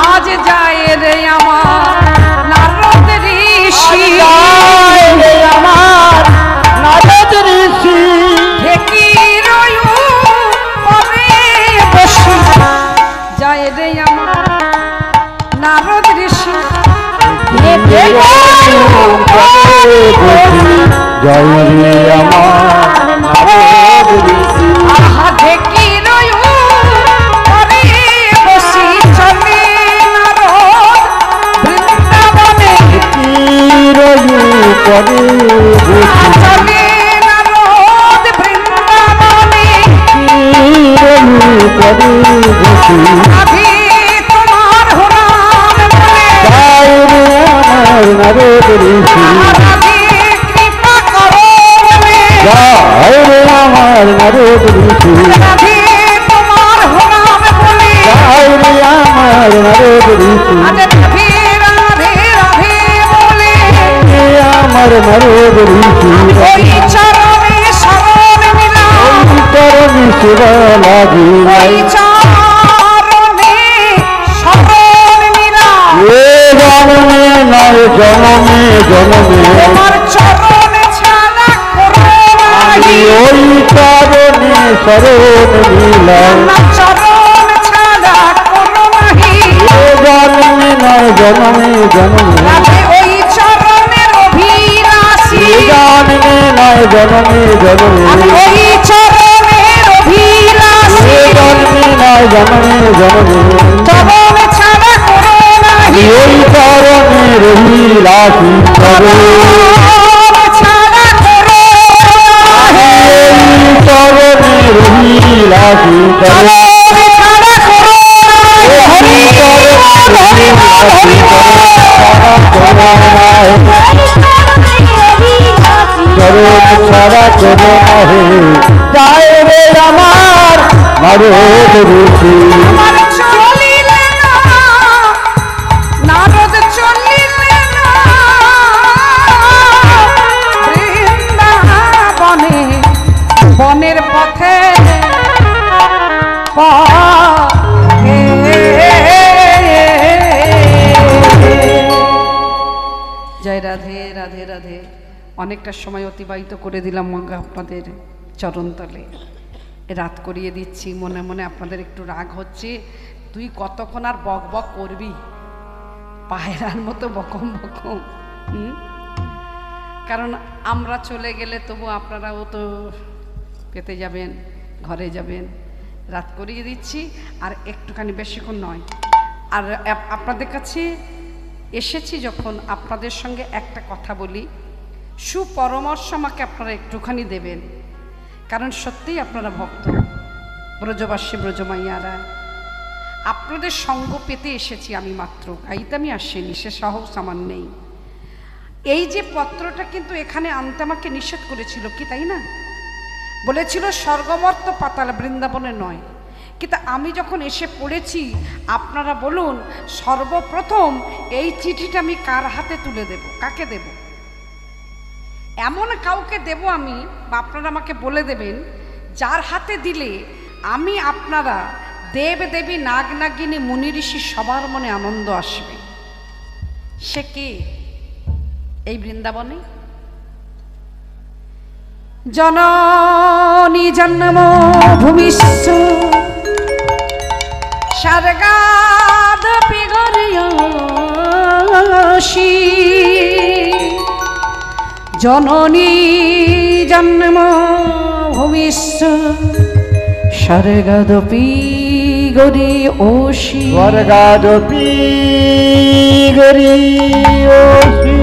আজ যায় রে আমার নারদ ঋষি, আমার নারদ ঋষি ঢেকির পরে বসি, যায় রে আমার নারদ ঋষি, জয় রে আমার নারদ ঋষি আহা ঢেকির পরে বসি, চলে নারদ বৃন্দাবনে, পরে চলে নারদ বৃন্দাবনে, রাধে তোমার হরাম বলে, নারদ ঋষি রাধে কৃপা করো বলে, জয় রে আমার নারদ ঋষি রাধে তোমার হরাম বলে, জয় রে আমার নারদ ঋষি আজ রাধে রাধে রাধে বলে, আমার নারদ ঋষি ওই চরণে শরণ নিলাম, চরণে সেবা লাগিলাই ওই চরণে শরণ নিলাম, এ জনমে নয় জনমে জনমে তোমার চরণে ছাড়া করো নাহি, ওই চরণে শরণ নিলাম না চরণ ছাড়া করো নাহি, এ জনমে নয় জনমে জনমে রাধে ওই চরণের অভিলাষী, এ জনমে নয় জনমে জনমে আমি ওই চরণের অভিলাষী, এ জনমে নয় জনমে জনমে চরণ ছাড়া করো নাহি, ওই চরণে রহিলাসি চরণ চরণ ছাড়া করো নাহি, এই চরণে রহিলাসি চরণ চরণ ছাড়া করো নাহি, হরি বল, হরি বল, হরি বল। চরণ ছাড়া চরণ হে যায় রে আমার নারদ ঋষি আমার চলিলে না, নারদ চলিলে না, বৃন্দাবনে বনের পথে জয় রাধে রাধে রাধে। অনেকটা সময় অতিবাহিত করে দিলাম আপনাদের চরণতলে, রাত করিয়ে দিচ্ছি। মনে মনে আপনাদের একটু রাগ হচ্ছে, তুই কতক্ষণ আর বক বক করবি, পায়রার মতো বকম বকম। কারণ আমরা চলে গেলে তবু আপনারাও তো পেতে যাবেন, ঘরে যাবেন। রাত করিয়ে দিচ্ছি, আর একটুখানি বেশিক্ষণ নয়। আর আপনাদের কাছে এসেছি যখন, আপনাদের সঙ্গে একটা কথা বলি, সুপরামর্শ আমাকে আপনারা একটুখানি দেবেন। কারণ সত্যিই আপনারা ভক্ত, ব্রজবাসী ব্রজমাইয়ারা, আপনাদের সঙ্গ পেতে এসেছি আমি মাত্র, গাইতে আমি আসিনি, সে সাহস আমার নেই। এই যে পত্রটা কিন্তু এখানে আনতে আমাকে নিষেধ করেছিল কি, তাই না? বলেছিল স্বর্গমর্ত পাতাল বৃন্দাবনে নয়। কিন্তু আমি যখন এসে পড়েছি, আপনারা বলুন সর্বপ্রথম এই চিঠিটা আমি কার হাতে তুলে দেব, কাকে দেব? এমন কাউকে দেব আমি, বা আপনারা আমাকে বলে দেবেন, যার হাতে দিলে আমি আপনারা দেব দেবী নাগ নাগিনী মুনি ঋষি সবার মনে আনন্দ আসবে। সে কে? এই বৃন্দাবনে জননী জন্ম ভূমিষ্ঠ স্বর্গাদ পিগরিয়সি, জননী জন্ম ভূমিষ্ঠ স্বর্গাদপি গরি ওষি স্বর্গাদপি গরি ওষি।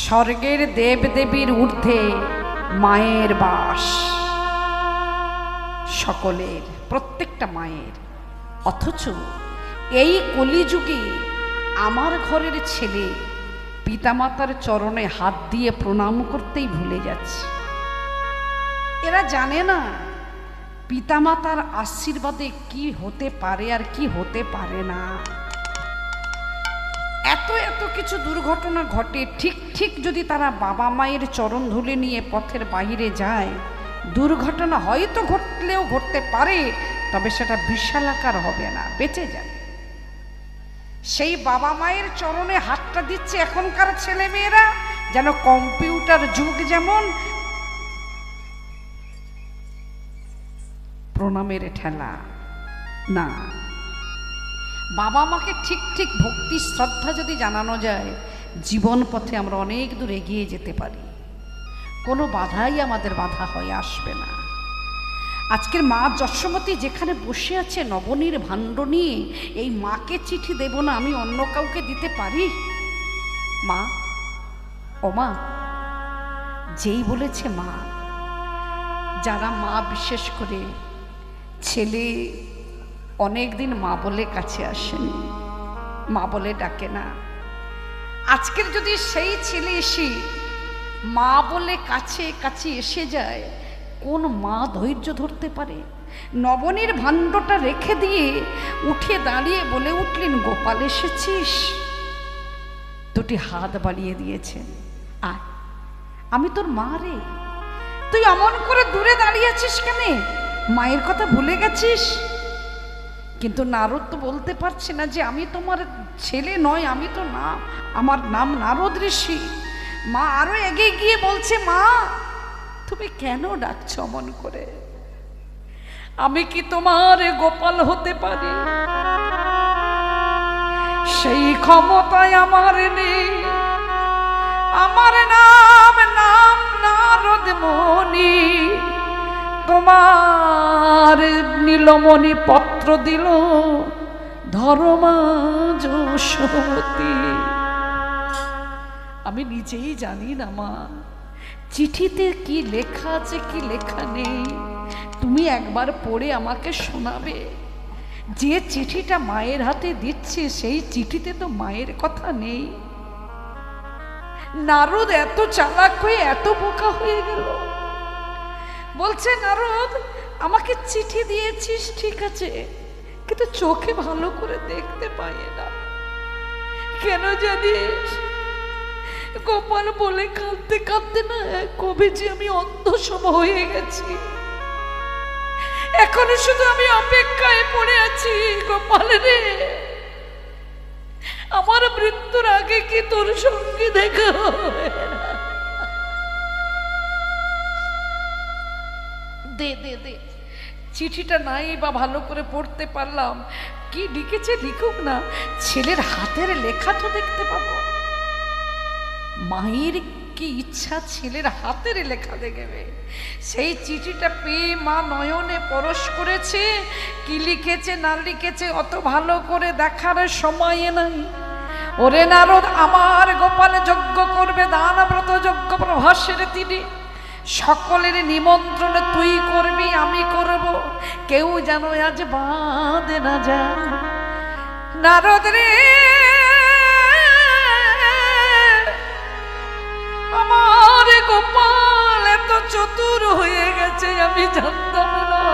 স্বর্গের দেব দেবীর ঊর্ধ্বে মায়ের বাস, সকলের, প্রত্যেকটা মায়ের। অথচ এই কলিযুগে আমার ঘরের ছেলে পিতামাতার চরণে হাত দিয়ে প্রণাম করতেই ভুলে যাচ্ছে। এরা জানে না পিতামাতার আশীর্বাদে কি হতে পারে আর কি হতে পারে না। এত এত কিছু দুর্ঘটনা ঘটে, ঠিক ঠিক যদি তারা বাবা মায়ের চরণ ধুলে নিয়ে পথের বাইরে যায়, দুর্ঘটনা হয়তো ঘটলেও ঘটতে পারে, তবে সেটা বিশালাকার হবে না, বেঁচে যাবে। সেই বাবা মায়ের চরণে হাতটা দিচ্ছে এখনকার ছেলে মেয়েরা যেন কম্পিউটার যুগ, যেমন প্রণামের ঠেলা না। বাবা মাকে ঠিক ঠিক ভক্তি শ্রদ্ধা যদি জানানো যায়, জীবন পথে আমরা অনেক দূর এগিয়ে যেতে পারি, কোনো বাধাই আমাদের বাধা হয়ে আসবে না। আজকের মা যশোমতী যেখানে বসে আছে নবনীর ভাণ্ড নিয়ে, এই মাকে চিঠি দেব না আমি অন্য কাউকে দিতে পারি? মা, ও মা, যেই বলেছে মা, যারা মা বিশেষ করে ছেলে অনেক দিন মা বলে কাছে আসেনি, মা বলে ডাকে না, আজকের যদি সেই ছেলে এসে মা বলে কাছে কাছে এসে যায়, কোন মা ধৈর্য ধরতে পারে? নবনীর ভাণ্ডটা রেখে দিয়ে উঠে দাঁড়িয়ে বলে উঠলেন, গোপাল এসেছিস? দুটি হাত বাড়িয়ে দিয়েছেন, আয়, আমি তোর মা রে, তুই অমন করে দূরে দাঁড়িয়ে আছিস কেন? মায়ের কথা ভুলে গেছিস? কিন্তু নারদ তো বলতে পারছে না যে আমি তোমার ছেলে নয়, আমি তো না, আমার নাম নারদ ঋষি। মা আরো এগিয়ে গিয়ে বলছে, মা তুমি কেন ডাকছো অমন করে? আমি কি তোমার গোপাল হতে পারি? সেই ক্ষমতায় আমার নেই। আমার নাম নাম নারদ মুনি, তোমার নীলমণি পত্র দিল ধর্মা যশোমতী। আমি নিজেই জানি না মা, চিঠিতে কি লেখা আছে কি লেখা নেই, তুমি একবার পড়ে আমাকে শোনাবে? যে চিঠিটা মায়ের হাতে দিচ্ছে সেই চিঠিতে তো মায়ের কথা নেই। নারদ এত চালাক হয়ে এত বোকা হয়ে গেল। বলছে, নারদ আমাকে চিঠি দিয়েছিস ঠিক আছে, কিন্তু চোখে ভালো করে দেখতে পাই না, কেন জানিস? গোপাল বলে কাঁদতে কাঁদতে না কবে যে আমি অন্ধসম হয়ে গেছি। এখন শুধু আমি অপেক্ষায় পড়ে আছি, গোপাল রে, আমার মৃত্যুর আগে কি তোর সঙ্গে দেখা হবে? দে দে দে, চিঠিটা নাই বা ভালো করে পড়তে পারলাম, কি লিখেছে লিখুক না, ছেলের হাতের লেখা তো দেখতে পাবো। মায়ের কি ইচ্ছা ছেলের হাতের লেখা দেখবে। সেই চিঠিটা পেয়ে মা নয়নে পরশ করেছে, কি লিখেছে না লিখেছে অত ভালো করে দেখার সময় নাই। ওরে নারদ, আমার গোপাল যজ্ঞ করবে, দান ব্রত যজ্ঞ প্রভাসের তিনি, সকলের নিমন্ত্রণে তুই করবি আমি করব, কেউ যেন আজ বাদ না যায়। নারদ রে, আমার গোপাল এত চতুর হয়ে গেছে আমি জানতাম না।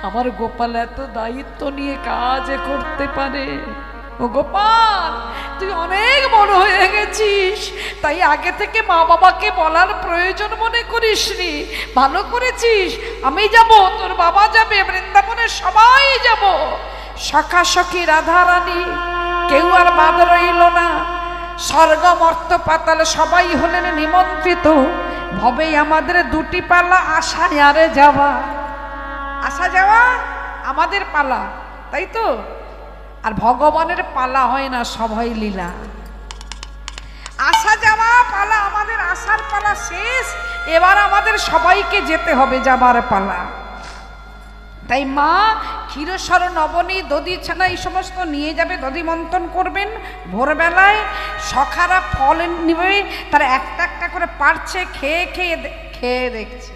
আমার গোপাল এত দায়িত্ব নিয়ে কাজ করতে পারে। ও গোপাল, তুই অনেক বড় হয়ে গেছিস, তাই আগে থেকে মা বাবাকে বলার প্রয়োজন মনে করিসনি, ভালো করেছিস। আমি যাব, তোর বাবা যাবে, বৃন্দাবনে সবাই যাব, সখা সখী রাধা রানী, কেউ আর বাদ রইল না। স্বর্গ মর্ত পাতাল সবাই হলেন নিমন্ত্রিত, ভবে আমাদের দুটি পালা, আসা আরে যাওয়া। আসা যাওয়া আমাদের পালা, তাই তো? আর ভগবানের পালা হয় না, সবাই লীলা। আসা যাওয়া পালা আমাদের, আসার পালা শেষ, এবার আমাদের সবাইকে যেতে হবে, যাবার পালা। তাই মা ক্ষীরসর নবনী দধি ছানা এই সমস্ত নিয়ে যাবে, দধি মন্থন করবেন। ভোরবেলায় সখারা ফল নিবে, তারা একটা একটা করে পারছে, খেয়ে খেয়ে খেয়ে দেখছে।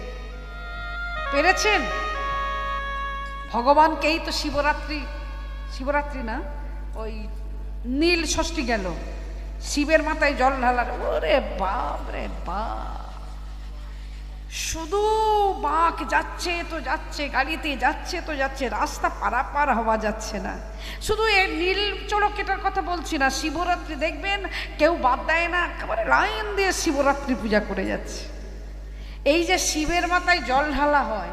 পেরেছেন? ভগবানকেই তো শিবরাত্রি না, ওই নীল ষষ্ঠী গেল, শিবের মাথায় জল ঢালার, ওরে বাপ রে বাপ, শুধু বাঁক যাচ্ছে তো যাচ্ছে, গাড়িতে যাচ্ছে তো যাচ্ছে, রাস্তা পারাপার হওয়া যাচ্ছে না। শুধু এই নীল চড়কেটার কথা বলছি না, শিবরাত্রি দেখবেন কেউ বাদ দেয় না, একেবারে লাইন দিয়ে শিবরাত্রি পূজা করে যাচ্ছে। এই যে শিবের মাথায় জল ঢালা হয়,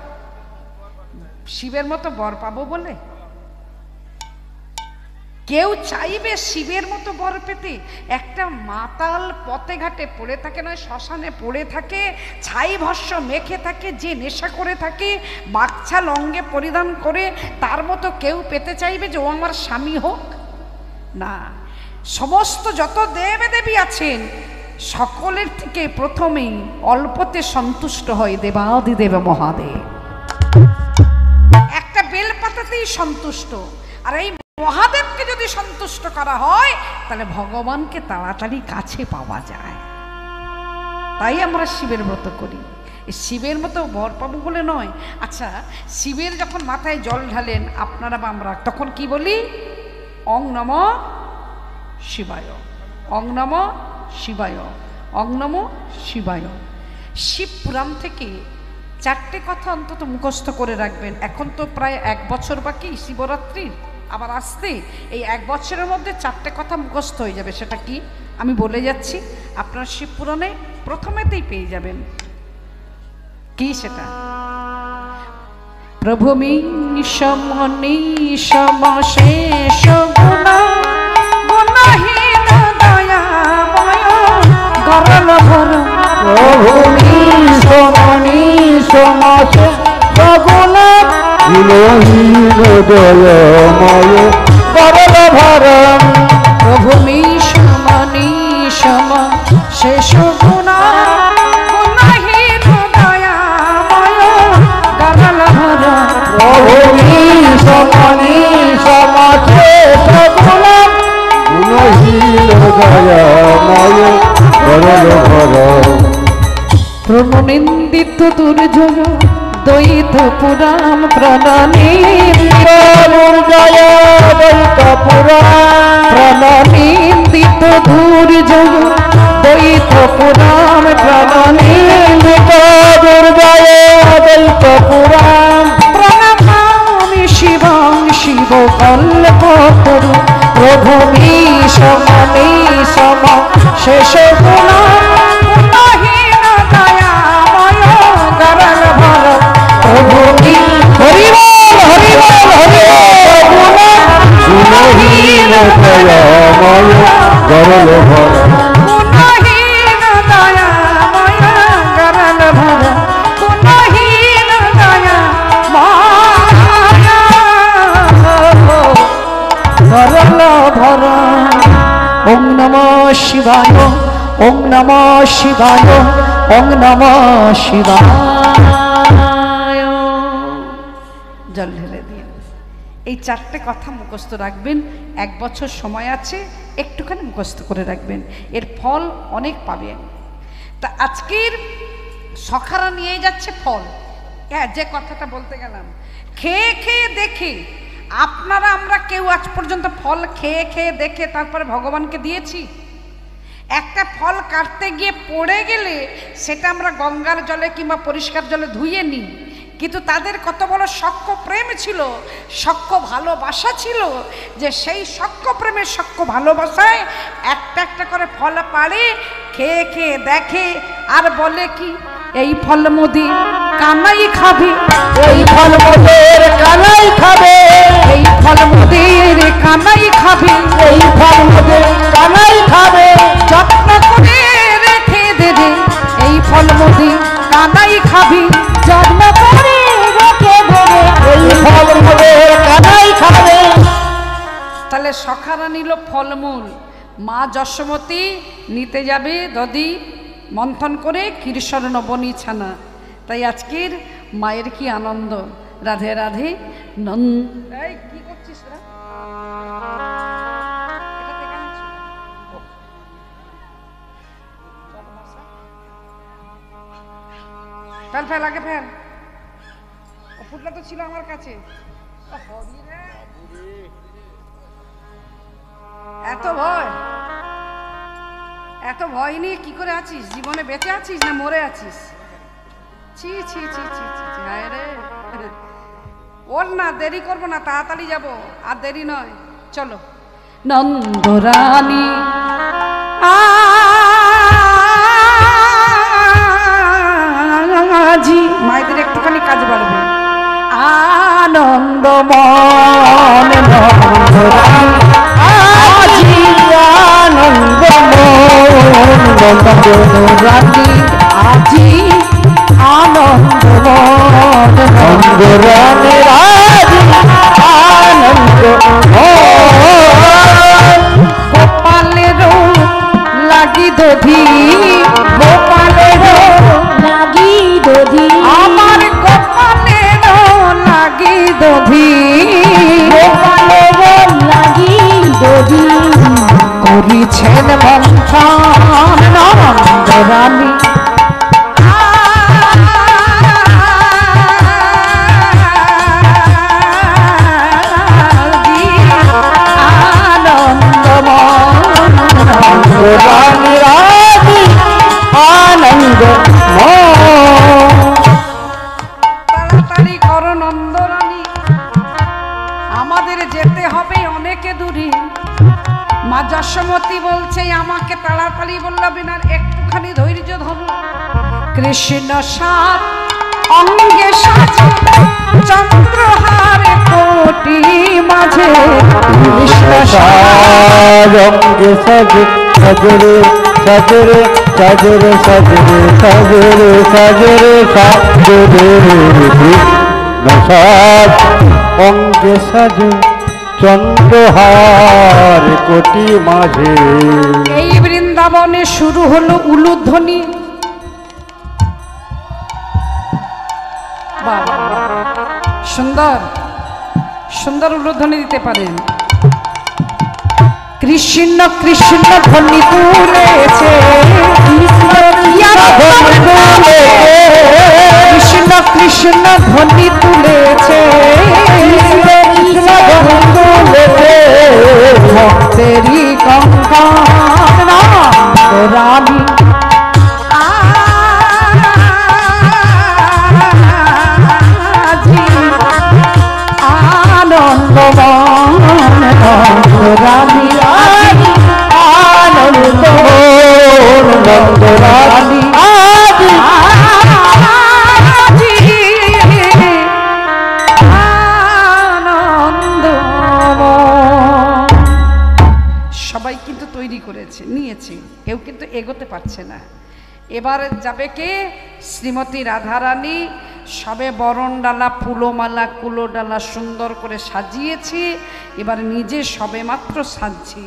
শিবের মতো বর পাবো বলে কেউ চাইবে শিবের মতো বর পেতে? একটা মাতাল পথে ঘাটে পড়ে থাকে, নয় শ্মশানে পড়ে থাকে, ছাই ভস্য মেখে থাকে, যে নেশা করে থাকে, বাকছাল অঙ্গে পরিধান করে, তার মতো কেউ পেতে চাইবে যে ও আমার স্বামী হোক? না। সমস্ত যত দেবদেবী আছেন সকলের থেকে প্রথমেই অল্পতে সন্তুষ্ট হয় দেবাদিদেব মহাদেব। একটা বেলপাতাতেই সন্তুষ্ট। আর এই মহাদেবকে যদি সন্তুষ্ট করা হয় তাহলে ভগবানকে তাড়াতাড়ি কাছে পাওয়া যায়। তাই আমরা শিবের ব্রত করি, শিবের মতো বর পাবো বলে নয়। আচ্ছা, শিবের যখন মাথায় জল ঢালেন আপনারা বা আমরা, তখন কি বলি? অং নমঃ শিবায়, অং নমঃ শিবায়, অং নমঃ শিবায়। শিব পুরাণ থেকে 4টে কথা অন্তত মুখস্থ করে রাখবেন। এখন তো প্রায় 1 বছর বাকি শিবরাত্রির, আবার আসতে এই 1 বছরের মধ্যে 4টে কথা মুখস্থ হয়ে যাবে। সেটা কি আমি বলে যাচ্ছি, আপনার শিব পুরাণে প্রথমেতেই পেয়ে যাবেন। কি সেটা? প্রভু শেষ গুণা গুণহীন দয়াময় গরল ভর। প্রভু সগুণ গুণহীন দয়াময় গরল ভর। প্রভু শেষ গুণা গুণহীন দয়াময় গরল ভর। প্রভু গুণহীন দয়াময় গরল ভর। প্রণনিন্দিত দুর্জয় দ্বৈত পুরাণ, প্রণনিন্দিত দুর্জয় দ্বৈত পুরাণ, প্রণনিন্দিত দুর্জয় দ্বৈত পুরাণ, প্রণনিন্দিত দুর্জয় দ্বৈত পুরাণ। প্রণমামি শিবং শিব কল্পতরু। প্রভু সম শেষ গুণা গুণহীন দয়াময় গরল ভর। প্রভু গুণহীন দয়াময় গরল ভর। গুণহীন দয়াময় গরল ভর। গুণহীন দয়াময় গরল ভর। ওং নমঃ শিবায়, ওং নমঃ শিবায়, ওং নমঃ শিবায়। জল ঢেলে দিন। এই 4টে কথা মুখস্থ রাখবেন। 1 বছর সময় আছে, একটুখানি মুখস্থ করে রাখবেন, এর ফল অনেক পাবেন। তা আজকের সখারা নিয়ে যাচ্ছে ফল। হ্যাঁ, যে কথাটা বলতে গেলাম, খেয়ে খেয়ে দেখে আপনারা আমরা কেউ আজ পর্যন্ত ফল খেয়ে খেয়ে দেখে তারপরে ভগবানকে দিয়েছি? একটা ফল কাটতে গিয়ে পড়ে গেলে সেটা আমরা গঙ্গার জলে কিংবা পরিষ্কার জলে ধুয়ে নিই, কিন্তু তাদের কত বড় সখ্য প্রেম ছিল, সখ্য ভালোবাসা ছিল, যে সেই সখ্য প্রেমের সখ্য ভালোবাসায় একটা একটা করে ফল পাড়ে, খেয়ে খেয়ে দেখে আর বলে কি, এই ফল মোদি কানাই খাবে, এই ফল মোদের কানাই খাবে, এই ফল মোদের কানাই খাবে, এই ফল মোদের কানাই খাবে। যত্ন করে রেখে দেবে, এই ফল মোদি কানাই খাবি, যত্ন করে রেখে দেবে, এই ফল মোদের কানাই খাবে। তাহলে সখারা নিল ফলমূল, মা যশোমতী নিতে যাবে দধি মন্থন করে ক্ষীরসর নবনী ছানা। তাই আজকের মায়ের কি আনন্দ, রাধে রাধে নন। এই কি করছিস রে? এটা থেকে আনছি। ফেল ফেল আগে ফেল। ও ফুটলা তো ছিল আমার কাছে। এত ভয়, এত ভয় নিয়ে কি করে আছিস? জীবনে বেঁচে আছিস না মরে আছিস? ছি ছি ছি ছি ছি ছি, হায় রে। ওর না, দেরি করবো না, তাড়াতাড়ি যাব, আর দেরি নয়, চলো। নন্দরানী আজি, মায়েদের একটুখানি কাজ বাড়বে। আনন্দমন নন্দরানী আজি, আনন্দমন নন্দরানী আজি আনন্দমন নন্দরানী আজি আনন্দমন। গোপালেরও লাগি দধি, গোপালেরও লাগি দধি, আমার গোপালেরও লাগি দধি, গোপালের লাগি দধি, করিছেন মন্থন নন্দরানী নন্দরানী আজি আনন্দমন। তাড়াতাড়ি করো নন্দরানী, আমাদের যেতে হবে অনেকে দূরে। মা যশোমতী বলছে আমাকে তাড়াতাড়ি বললাম না, একটুখানি ধৈর্য ধরো। কৃষ্ণ সাত অঙ্গে সাজে, চন্দ্রহারে কোটি মাঝে, কৃষ্ণ সাত রঙ্গে সাজে সাজরে সাজরে সাজরে সাজরে সাজরে সাজরে সাজরে কৃষ্ণ সাজ অঙ্গে সাজে চন্দ্রহার কোটি মাঝে। এই বৃন্দাবনে শুরু হলো উলুধ্বনি। বাবা, সুন্দর সুন্দর উলুধ্বনি দিতে পারেন। কৃষ্ণ কৃষ্ণ ধ্বনি তুলেছে, কৃষ্ণ কৃষ্ণ ধ্বনি তুলেছে, ভক্তেরই কঙ্কণ নন্দরানী আজি আনন্দমন নন্দরানী আজি আনন্দমন নন্দরানী আজি সবাই কিন্তু তৈরি করেছে, নিয়েছে, কেউ কিন্তু এগোতে পারছে না। এবার যাবে কে? শ্রীমতী রাধারানী। সবে বরণডালা, ফুলমালা, কুলোডালা সুন্দর করে সাজিয়েছি, এবার নিজে সবে মাত্র সাজছি।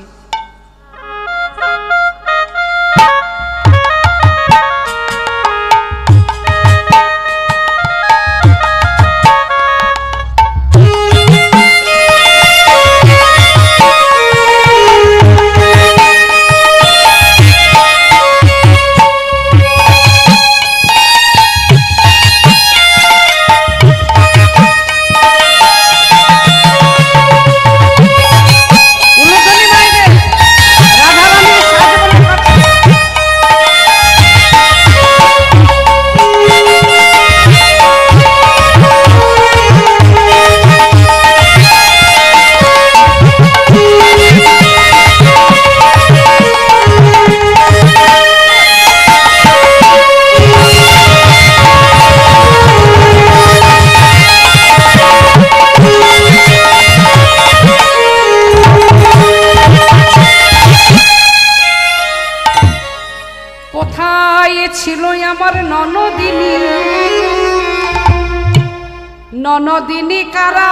ননদিনী কারা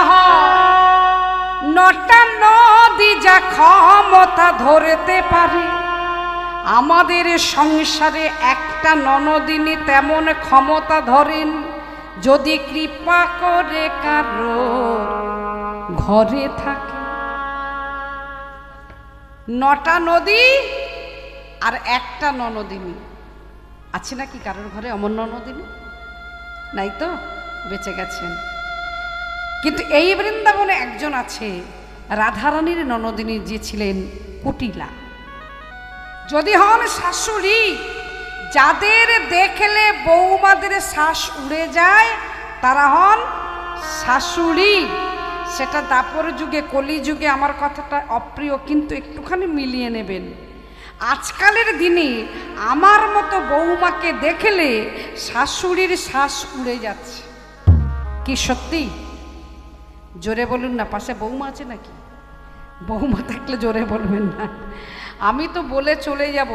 নটা নদী যা ক্ষমতা ধরতে পারে, আমাদের সংসারে একটা ননদিনী তেমন ক্ষমতা ধরেন যদি কৃপা করে কারো ঘরে থাকে। 9টা নদী আর একটা ননদিনী আছে নাকি কারোর ঘরে? অমর ননদিনী নাই তো, বেঁচে গেছেন। কিন্তু এই বৃন্দাবনে একজন আছে, রাধারানীর ননদিনী যে ছিলেন কুটিলা। যদি হন শাশুড়ি, যাদের দেখলে বৌমাদের শ্বাস উড়ে যায় তারা হন শাশুড়ি। সেটা দাপর যুগে, কলি যুগে আমার কথাটা অপ্রিয়, কিন্তু একটুখানি মিলিয়ে নেবেন। আজকালের দিনে আমার মতো বৌমাকে দেখলে শাশুড়ির শ্বাস উড়ে যাচ্ছে। কি সত্যি? জোরে বলুন না। পাশে বৌমা আছে নাকি? বৌমা থাকলে জোরে বলবেন না। আমি তো বলে চলে যাব,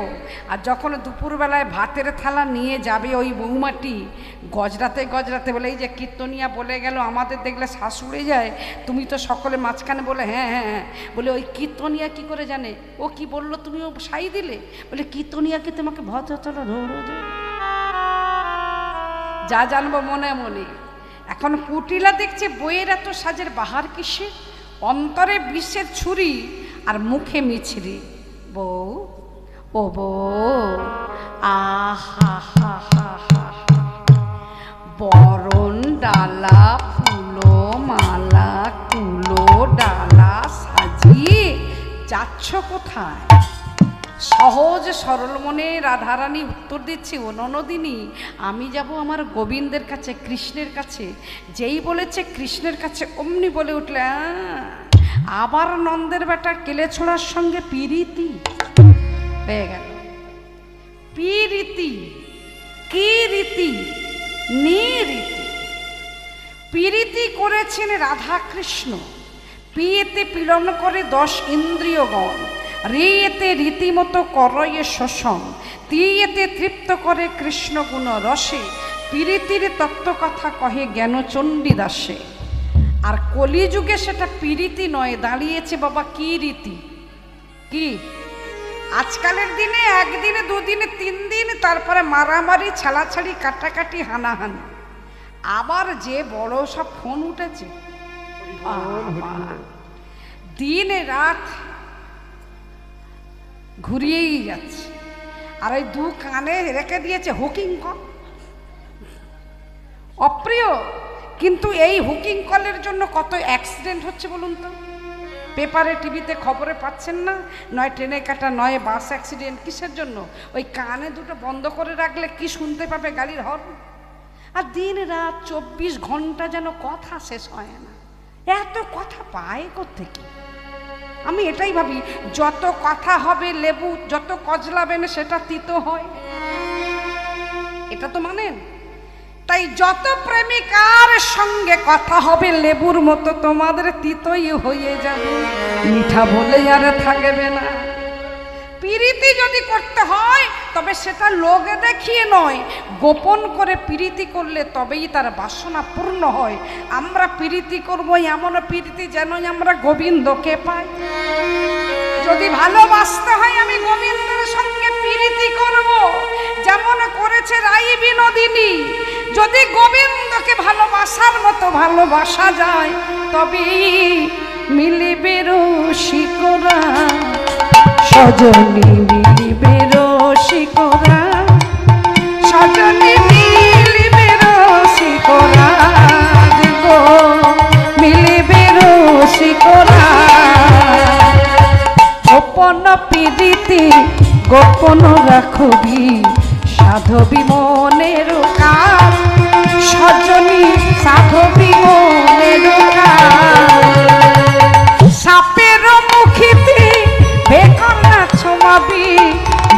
আর যখন দুপুরবেলায় ভাতের থালা নিয়ে যাবে ওই বৌমাটি গজরাতে গজরাতে বলে, এই যে কীর্তনিয়া বলে গেল আমাদের দেখলে শ্বাস উড়ে যায়, তুমি তো সকলে মাঝখানে বলে হ্যাঁ হ্যাঁ হ্যাঁ, বলে ওই কীর্তনিয়া কি করে জানে? ও কি বললো তুমি ও সাই দিলে? বলে কীর্তনিয়াকে তোমাকে ভদ্র চলো ধরো ধরো, যা জানবো মনে মনে। এখন কুটিলা দেখছে বইয়ের এত সাজের বাহার কিসে, অন্তরে বিষের ছুরি আর মুখে মিছরি। বউ, ও বউ, আহা হা হা হা, বরণ ডালা ফুলো মালা কুলো ডালা সাজিয়ে যাচ্ছ কোথায়? সহজ সরল মনে রাধারানী উত্তর দিচ্ছে, ও ননদিনী, আমি যাব আমার গোবিন্দের কাছে, কৃষ্ণের কাছে। যেই বলেছে কৃষ্ণের কাছে, অমনি বলে উঠলে, আবার নন্দের বেটা কেলে ছোড়ার সঙ্গে পিরিতি হয়ে গেল। পিরিতি কি রীতি? নিরীতি। পিরিতি করেছেন রাধা কৃষ্ণ। পিয়েতে পীড়ন করে 10 ইন্দ্রিয়গণ, রিয়েতে রীতিমতো করয়ে শোষণ, তিয়েতে তৃপ্ত করে কৃষ্ণ গুণ রসে, পিরিতির তত্ত্বকথা কহে জ্ঞানচণ্ডী দাসে। আর কলিযুগে সেটা পিরিতি নয়, দাঁড়িয়েছে বাবা কি রীতি। কি আজকালের দিনে একদিনে, দুদিনে, 3 দিন, তারপরে মারামারি, ছাড়াছাড়ি, কাটাকাটি, হানাহানি। আবার যে বড় সব ফোন উঠেছে, দিন রাত ঘুরিয়েই যাচ্ছে। আর ওই 2 কানে রেখে দিয়েছে হুকিং কল। অপ্রিয়, কিন্তু এই হুকিং কলের জন্য কত অ্যাক্সিডেন্ট হচ্ছে বলুন তো। পেপারে টিভিতে খবরে পাচ্ছেন না? নয় ট্রেনে কাটা, নয় বাস অ্যাক্সিডেন্ট। কিসের জন্য? ওই কানে দুটো বন্ধ করে রাখলে কি শুনতে পাবে গাড়ির হর্ন। আর দিন রাত 24 ঘন্টা যেন কথা শেষ হয় না। এত কথা পায় কোত্থেকে? আমি এটাই ভাবি, যত কথা হবে লেবু, যত কজলাবেন সেটা তিতো হয়। এটা তো মানেন? তাই যত প্রেমিকার সঙ্গে কথা হবে লেবুর মতো, তোমাদের তিতই হয়ে যাবে, মিঠা বলে আর থাকবে না। প্রীতি যদি করতে হয় তবে সেটা লোকে দেখিয়ে নয়, গোপন করে প্রীতি করলে তবেই তার বাসনা পূর্ণ হয়। আমরা প্রীতি করবো এমন প্রীতি যেন আমরা গোবিন্দকে পাই। যদি ভালোবাসতে হয় আমি গোবিন্দের সঙ্গে প্রীতি করব, যেমন করেছে রাই বিনোদিনী। যদি গোবিন্দকে ভালোবাসার মতো ভালোবাসা যায় তবেই মিলিবে রসিকরা, সজনী মিলিবে রসিকরা, সজনী মিলিবে রসিকরা, গো মিলিবে রসিকরা। গোপন প্রীতি গোপন রাখবি, সাধবী মনের কাজ, সজনী সাধবী মনের কাজ। সাপের মুখিতে বেকর না ছোমাবি,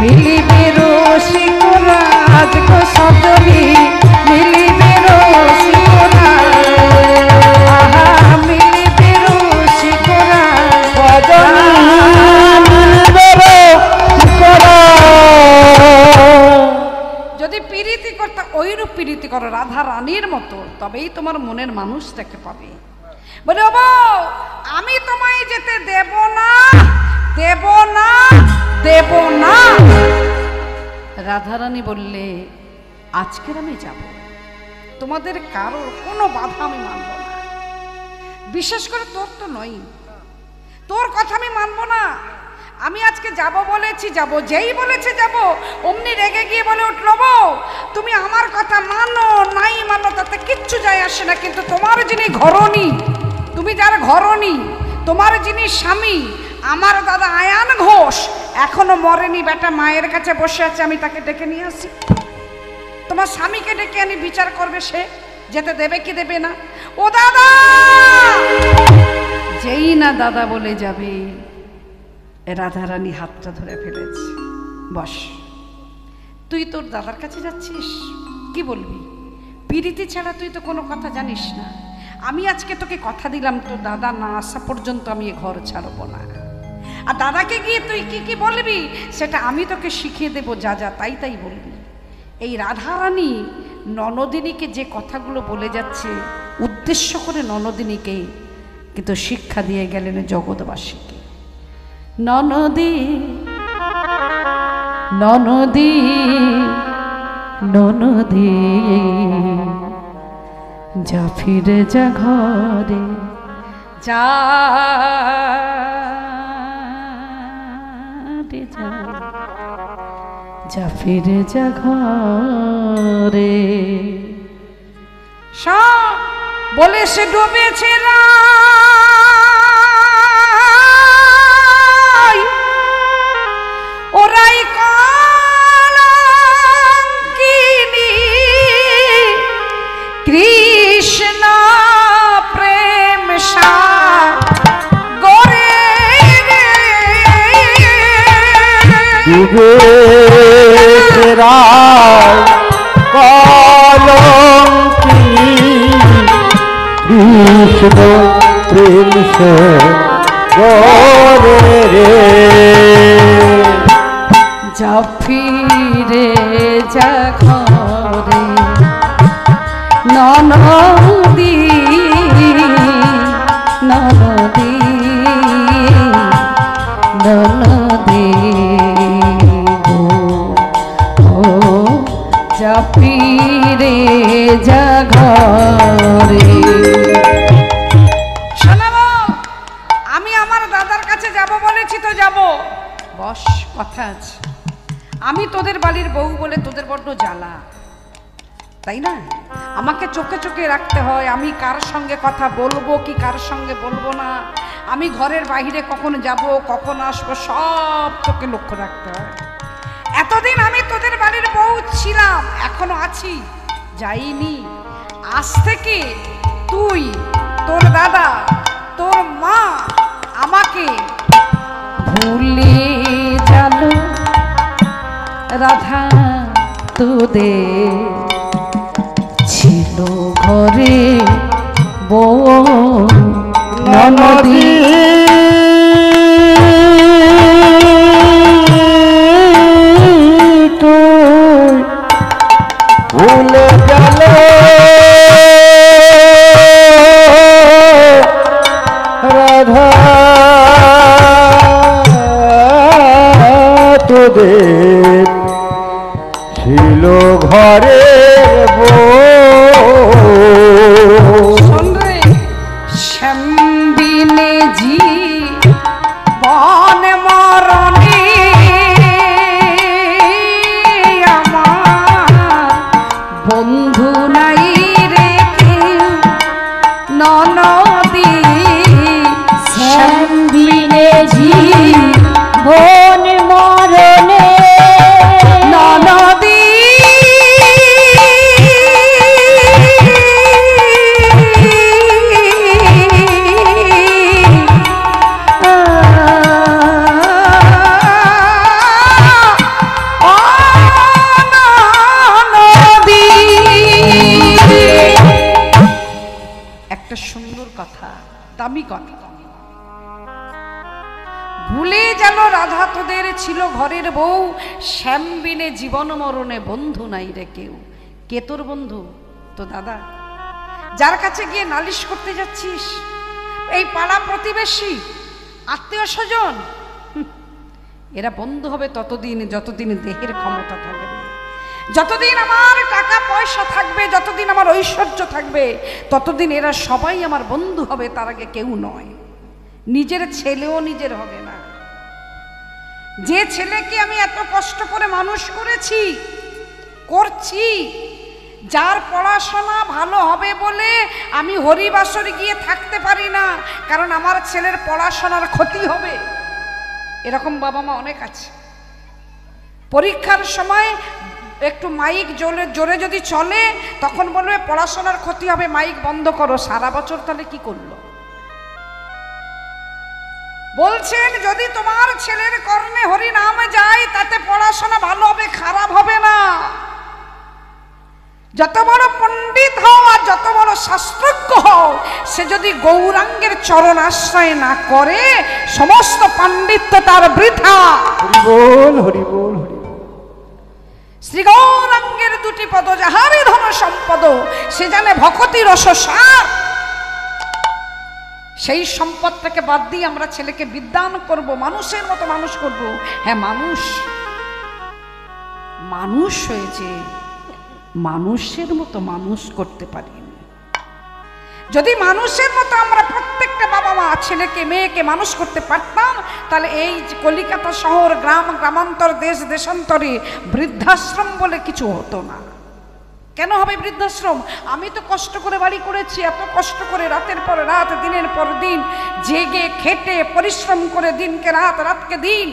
মিলিবে রসিকরাজ, গো সজনী মিলিবে রসিকরাজ, মিলিবে রসিকরাজ। যদি প্রীতি করতে ওইরূপ প্রীতি করো রাধা রানীর মতো, তবেই তোমার মনের মানুষটাকে পাবে। বলে ও বউ, আমি তোমায় যেতে দেব না, দেব না, দেব না। রাধারানী বললে আজকের আমি যাব, তোমাদের কারোর কোনো বাধা আমি মানব না, বিশেষ করে তোর তো নয়, তোর কথা আমি মানব না। আমি আজকে যাব বলেছি যাব, যেই বলেছে যাব অমনি রেগে গিয়ে বলে উঠল, বউ তুমি আমার কথা মানো নাই মানো তাতে কিচ্ছু যায় আসে না, কিন্তু তোমার যিনি ঘরণী, তুমি যার ঘরণী, তোমার যিনি স্বামী, আমার দাদা আয়ান ঘোষ এখনো মরেনি, বেটা মায়ের কাছে বসে আছে, আমি তাকে ডেকে নিয়ে আসি। তোমার স্বামীকে ডেকে আনি, বিচার করবে সে, যেতে দেবে কি দেবে না। ও দাদা, যেই না দাদা বলে যাবে, রাধারানী হাতটা ধরে ফেলেছে। বস, তুই তোর দাদার কাছে যাচ্ছিস, কি বলবি? পিরিতি ছাড়া তুই তো কোনো কথা জানিস না। আমি আজকে তোকে কথা দিলাম, তোর দাদা না আসা পর্যন্ত আমি এ ঘর ছাড়বো না। আর দাদাকে গিয়ে তুই কি কি বলবি সেটা আমি তোকে শিখিয়ে দেবো, যা যা তাই তাই বলবি। এই রাধারানী ননদিনীকে যে কথাগুলো বলে যাচ্ছে, উদ্দেশ্য করে ননদিনীকে কিন্তু শিক্ষা দিয়ে গেলেন জগৎবাসীকে। ননদী ননদী ননদী, যা ফিরে যা ঘরে, যা যা ফিরে যা ঘরে। সব বলে সে ডুবেছে ওরাই কলঙ্কিনী, কৃষ্ণ প্রেম সাগরে ডুবেছে রায় কলঙ্কিনী, কৃষ্ণ প্রেম সাগরে রে। যা ফিরে যা ঘরে, ননদী ননদী ননদী, ও যা ফিরে যা ঘরে। শোনাবো, আমি আমার দাদার কাছে যাব বলেছি তো যাব। বস, কথা আছে। আমি তোদের বাড়ির বউ বলে তোদের বড্ড জ্বালা, তাই না? আমাকে চোখে চোখে রাখতে হয়, আমি কার সঙ্গে কথা বলবো কি কার সঙ্গে বলবো না, আমি ঘরের বাইরে কখন যাব কখন আসবো সব তোকে লক্ষ্য রাখতে হয়। এতদিন আমি তোদের বাড়ির বউ ছিলাম, এখনো আছি, যাইনি। আজ থেকে তুই, তোর দাদা, তোর মা আমাকে ভুলে গেল। রাধা তোদের ছিল ঘরে বউ ননদী, তুই ভুলে গেল রাধা তোদের ছিল ঘরে শ্যামবিনে জি বন মরণে আমার বন্ধু নাই রে ননদী। শ্যামবিনে জি বন মরণে, ননদী একটা সুন্দর কথা, দামি কথা। ভুলে যেন রাধা তোদের ছিল ঘরের বউ, শ্যামবিনে জীবন মরণে বন্ধু নাই রে কেউ। কে তোর বন্ধু? তো দাদা, যার কাছে গিয়ে নালিশ করতে যাচ্ছিস, এই পাড়া প্রতিবেশী, আত্মীয় স্বজন, এরা বন্ধু হবে ততদিন যতদিন দেহের ক্ষমতা থাকবে। যতদিন আমার টাকা পয়সা থাকবে, যতদিন আমার ঐশ্বর্য থাকবে, ততদিন এরা সবাই আমার বন্ধু হবে, তার আগে কেউ নয়। নিজের ছেলেও নিজের হবে না। যে ছেলেকে আমি এত কষ্ট করে মানুষ করছি, যার পড়াশোনা ভালো হবে বলে আমি হরিবাসর গিয়ে থাকতে পারি না, কারণ আমার ছেলের পড়াশোনার ক্ষতি হবে, এরকম বাবা মা অনেক আছে। পরীক্ষার সময় একটু মাইক জোরে যদি চলে, তখন বলবে পড়াশোনার ক্ষতি হবে, মাইক বন্ধ করো। সারা বছর তাহলে কি করলো? বলছেন যদি তোমার ছেলের কর্ণে হরি নাম যায়, তাতে পড়াশোনা ভালো হবে, খারাপ হবে না। যত বড় পণ্ডিত হও আর যত বড় শাস্ত্রজ্ঞ হও, সে যদি গৌরাঙ্গের চরণ আশ্রয় না করে, সমস্ত পাণ্ডিত্য তার বৃথা। হরি বল, হরি বল, হরি বল। শ্রী গৌরাঙ্গের দুটি পদ যাহারই ধন সম্পদ, সে জানে ভকতি রস সার। সেই সম্পদটাকে বাদ দিয়ে আমরা ছেলেকে বিদ্যান করব, মানুষের মতো মানুষ করব। হ্যাঁ, মানুষ হয়েছে, মানুষের মতো মানুষ করতে পারিনি। যদি মানুষের মতো আমরা প্রত্যেকটা বাবা মা ছেলেকে মেয়েকে মানুষ করতে পারতাম, তাহলে এই যে কলিকাতা শহর, গ্রাম গ্রামান্তর, দেশ দেশান্তরে বৃদ্ধাশ্রম বলে কিছু হতো না। কেন হবে বৃদ্ধাশ্রম? আমি তো কষ্ট করে বাড়ি করেছি, এত কষ্ট করে রাতের পর রাত, দিনের পর দিন জেগে খেটে পরিশ্রম করে, দিনকে রাত, রাতকে দিন,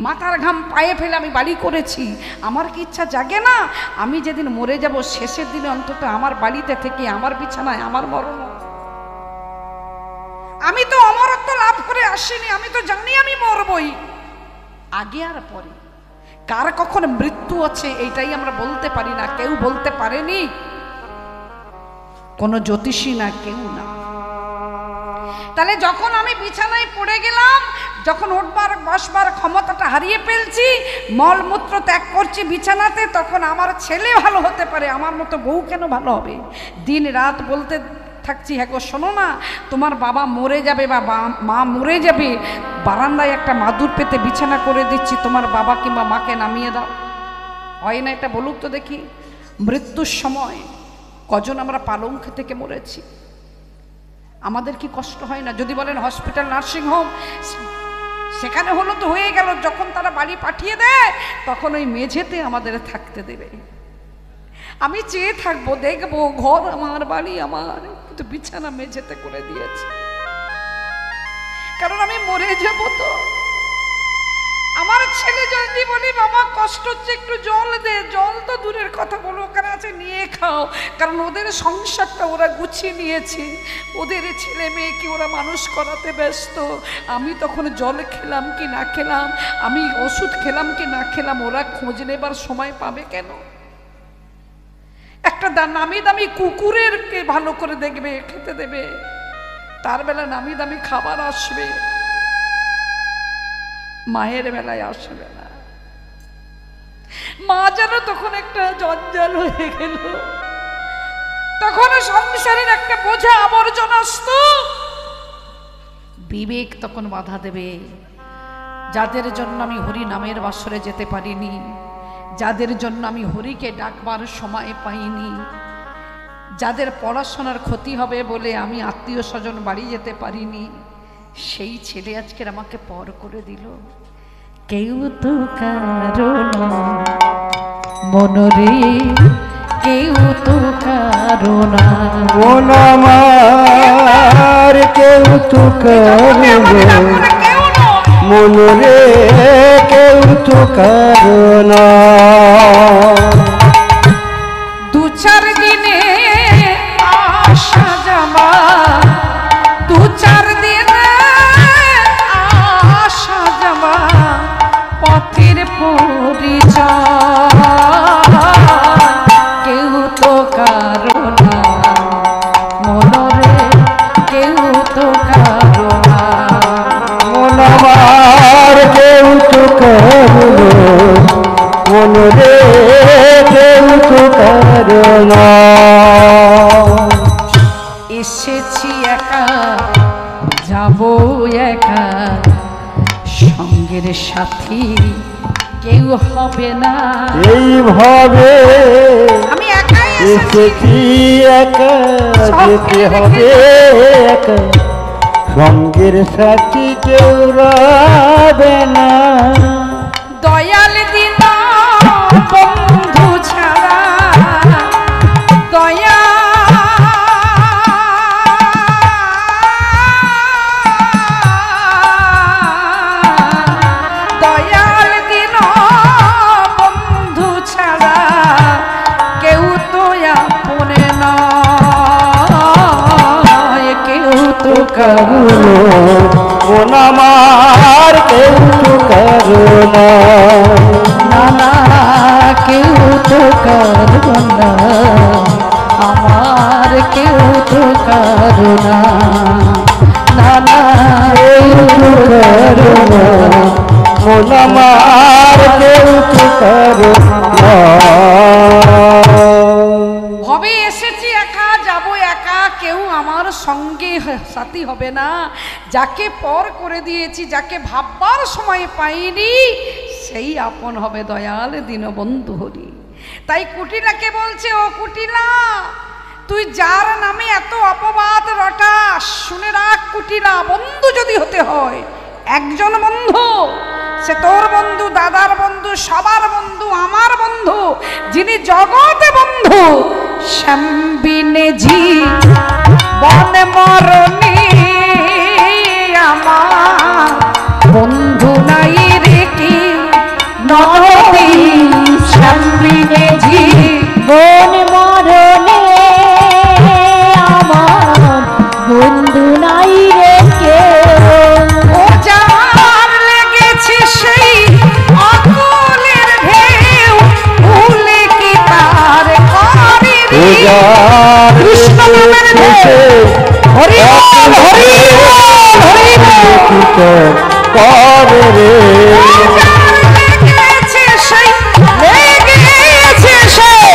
মাথার ঘাম পায়ে ফেলে আমি বাড়ি করেছি। আমার কি ইচ্ছা জাগে না আমি যেদিন মরে যাব, শেষের দিনে অন্তত আমার বাড়িতে থেকে, আমার বিছানায় আমার মরণ? আমি তো অমরত্ব লাভ করে আসিনি, আমি তো জানি আমি মরবই, আগে আর পরে। কার কখন মৃত্যু আছে এইটাই আমরা বলতে পারি না, কেউ বলতে পারেনি, কোন জ্যোতিষী না, কেউ না। তাহলে যখন আমি বিছানায় পড়ে গেলাম, যখন উঠবার বসবার ক্ষমতাটা হারিয়ে ফেলছি, মলমূত্র ত্যাগ করছি বিছানাতে, তখন আমার ছেলে ভালো হতে পারে, আমার মতো বউ কেন ভালো হবে? দিন রাত বলতে থাকছি, হ্যাঁ গো শোনো না, তোমার বাবা মরে যাবে বা মা মরে যাবে, বারান্দায় একটা মাদুর পেতে বিছানা করে দিচ্ছি, তোমার বাবা কিংবা মাকে নামিয়ে দাও। হয় না এটা? বলুক তো দেখি। মৃত্যুর সময় কজন আমরা পালঙ্ক থেকে মরেছি? আমাদের কি কষ্ট হয় না? যদি বলেন হসপিটাল, নার্সিং হোম, সেখানে হলো তো হয়ে গেল, যখন তারা বাড়ি পাঠিয়ে দেয় তখন ওই মেঝেতে আমাদের থাকতে দেবে। আমি চেয়ে থাকবো, দেখবো ঘর আমার, বাড়ি আমার, কিন্তু বিছানা মেঝেতে করে দিয়েছে, কারণ আমি মরে যাব। তো আমার ছেলে যদি বলি বাবা কষ্ট হচ্ছে, একটু জল দে, জল তো দূরের কথা, বলো ওখানে আছে নিয়ে খাও, কারণ ওদের সংসারটা ওরা গুছিয়ে নিয়েছে, ওদের ছেলে মেয়েকে ওরা মানুষ করাতে ব্যস্ত। আমি তখন জল খেলাম কি না খেলাম, আমি ওষুধ খেলাম কি না খেলাম, ওরা খোঁজ নেবার সময় পাবে কেন? একটা নামি দামি কুকুরেরকে ভালো করে দেখবে, খেতে দেবে, তার বেলা নামি দামি খাবার আসবে, মায়ের বেলায় আসবে না। মা যেন তখন একটা জঞ্জাল হয়ে গেল, তখন সংসারের একটা বোঝা আবর্জনা স্তূপ। বিবেক তখন বাধা দেবে। যাদের জন্য আমি হরি নামের বাসরে যেতে পারিনি, যাদের জন্য আমি হরিকে ডাকবার সময় পাইনি, যাদের পড়াশোনার ক্ষতি হবে বলে আমি আত্মীয় স্বজন বাড়ি যেতে পারিনি, সেই ছেলে আজকের আমাকে পর করে দিল। কেউ তো কারণ মনরে, কেউ তো কারণ মন আমার, কেউ তো কারণ মনরে, কেউ তো কারণ। দু চার দিনে আসা যাবা, দু চার দিনে আসা যাবা, পথের পরিচয় কেউ তো কারণ মনরে, কেউ তো কারণ মন আমার, কেউ তো কারণ মনরে, কেউ তো কারণ। এসেছি একা, যাব একা, সঙ্গের সাথী কেউ হবে না। এইভাবে আমি একাই এসেছি একা, যেতে হবে একা, সঙ্গের সাথী কেউ রবে না। দয়াল দিন বন্ধু ছাড়া দয়া দয়াল দিন বন্ধু ছাড়া কেউ তো আপনে নয়, কেউ তো কারুনো মন আমার কেউ তো কারুনা, না না কেউ তো করুণা, আমার কেউ তো করুণা, না না কেউ তো কারুনা, মন আমার কেউ তো কারুনা। ভবে এসেছি একা, যাব একা, কেউ আমার সঙ্গে সাথী হবে না। যাকে পর করে দিয়েছি, যাকে ভাববার সময় পাইনি, সেই আপন হবে দয়াল দীনবন্ধু হরি। তাই কুটিলাকে বলছে, ও কুটিলা, তুই যার নামে এত অপবাদ রটাস, শুনে রাখ কুটিলা, বন্ধু যদি হতে হয় একজন বন্ধু, সে তোর বন্ধু, দাদার বন্ধু, সবার বন্ধু, আমার বন্ধু, যিনি জগতে বন্ধু, শ্যামবিনে জি বন মরণী আমার বন্ধু নাই রে কি নদী, শ্যামবিনে জি বন মরণে আমার বন্ধু নাই রে কেউ। ও যার লেগেছে সেই অকুলের ঢেউ, ভুলে কি তার করে রে। কৃষ্ণ নামের ঢেউ, হরি বল, হরি বল, হরি বল। করে রে লেগেছে সেই, লেগেছে সেই,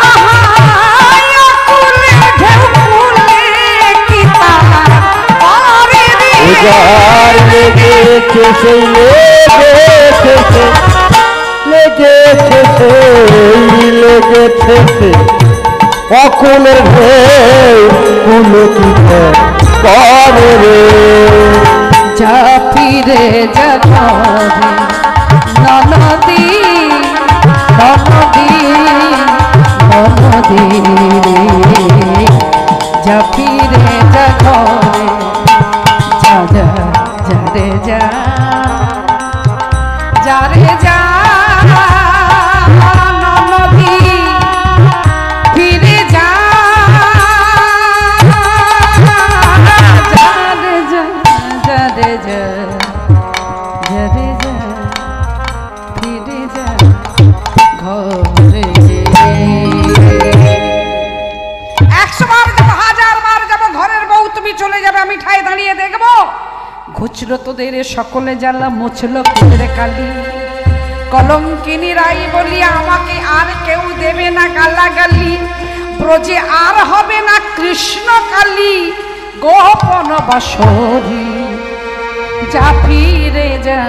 আহাই অকুলের ঢেউ, ভুলে কি তার করে রে। উজার লেগেছে সেই, লেগেছে সেই, লেগেছে সেই, লেগেছে সেই অকুলের ঢেউ, পুলকিত করে রে। যা ফিরে যাবি ননদী, ননদী, ননদী, যা ফিরে যা ঘরে, যা যা যা রে যা, যা রে যা ননদী, ফিরে যা, যা রে যা, যা রে যা, যা রে যা, ফিরে যা ঘরে। 100 বার যাব, 1000 বার যাব, ঘরের বউ তুমি চলে যাবে, আমি ঠায় দাঁড়িয়ে দেখবো। ঘুচল তোদের সকলে জ্বালা, মুছল কুলের কালি, কলঙ্কিনী রাই বলিয়া আমাকে আর কেউ দেবে না গালাগালি, ব্রজে আর হবে না কৃষ্ণ কালী, গোপন বাসরি, যা ফিরে যা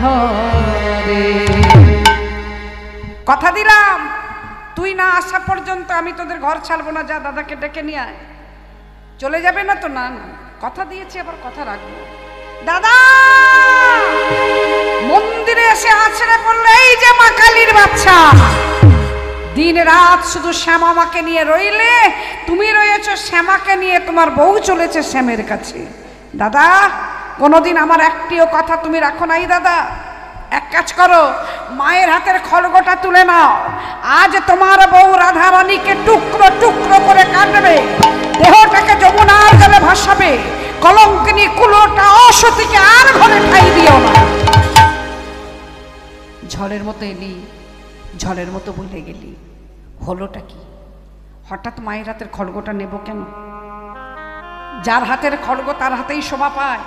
ঘরে। কথা দিলাম, তুই না আসা পর্যন্ত আমি তোদের ঘর ছাড়বো না, যা দাদাকে ডেকে নিয়ে আয়। চলে যাবে না তো? না না, কথা দিয়েছি, আবার কথা রাখবো। দাদা মন্দিরে এসে আছড়ে পড়লে, এই যে মা কালীর বাচ্চা, দিন রাত শুধু শ্যামামাকে নিয়ে রইলে, তুমি রয়েছো শ্যামাকে নিয়ে, তোমার বউ চলেছে শ্যামের কাছে। দাদা কোনোদিন আমার একটিও কথা তুমি রাখো নাই দাদা। এক কাজ করো, মায়ের হাতের খড়গটা তুলে নাও, আজ তোমার বউ রাধারানীকে টুকরো টুকরো করে কাটবে, দেহটাকে যমুনার জলে ভাসাবে, কলঙ্কিনী কুলোটা অসতীকে আর ঘরে ঠাই দিও না। ঝড়ের মতো এলি, ঝড়ের মতো বলে গেলি, হলোটা কি? হঠাৎ মায়ের হাতের খড়গটা নেব কেন? যার হাতের খড়গ তার হাতেই শোভা পায়,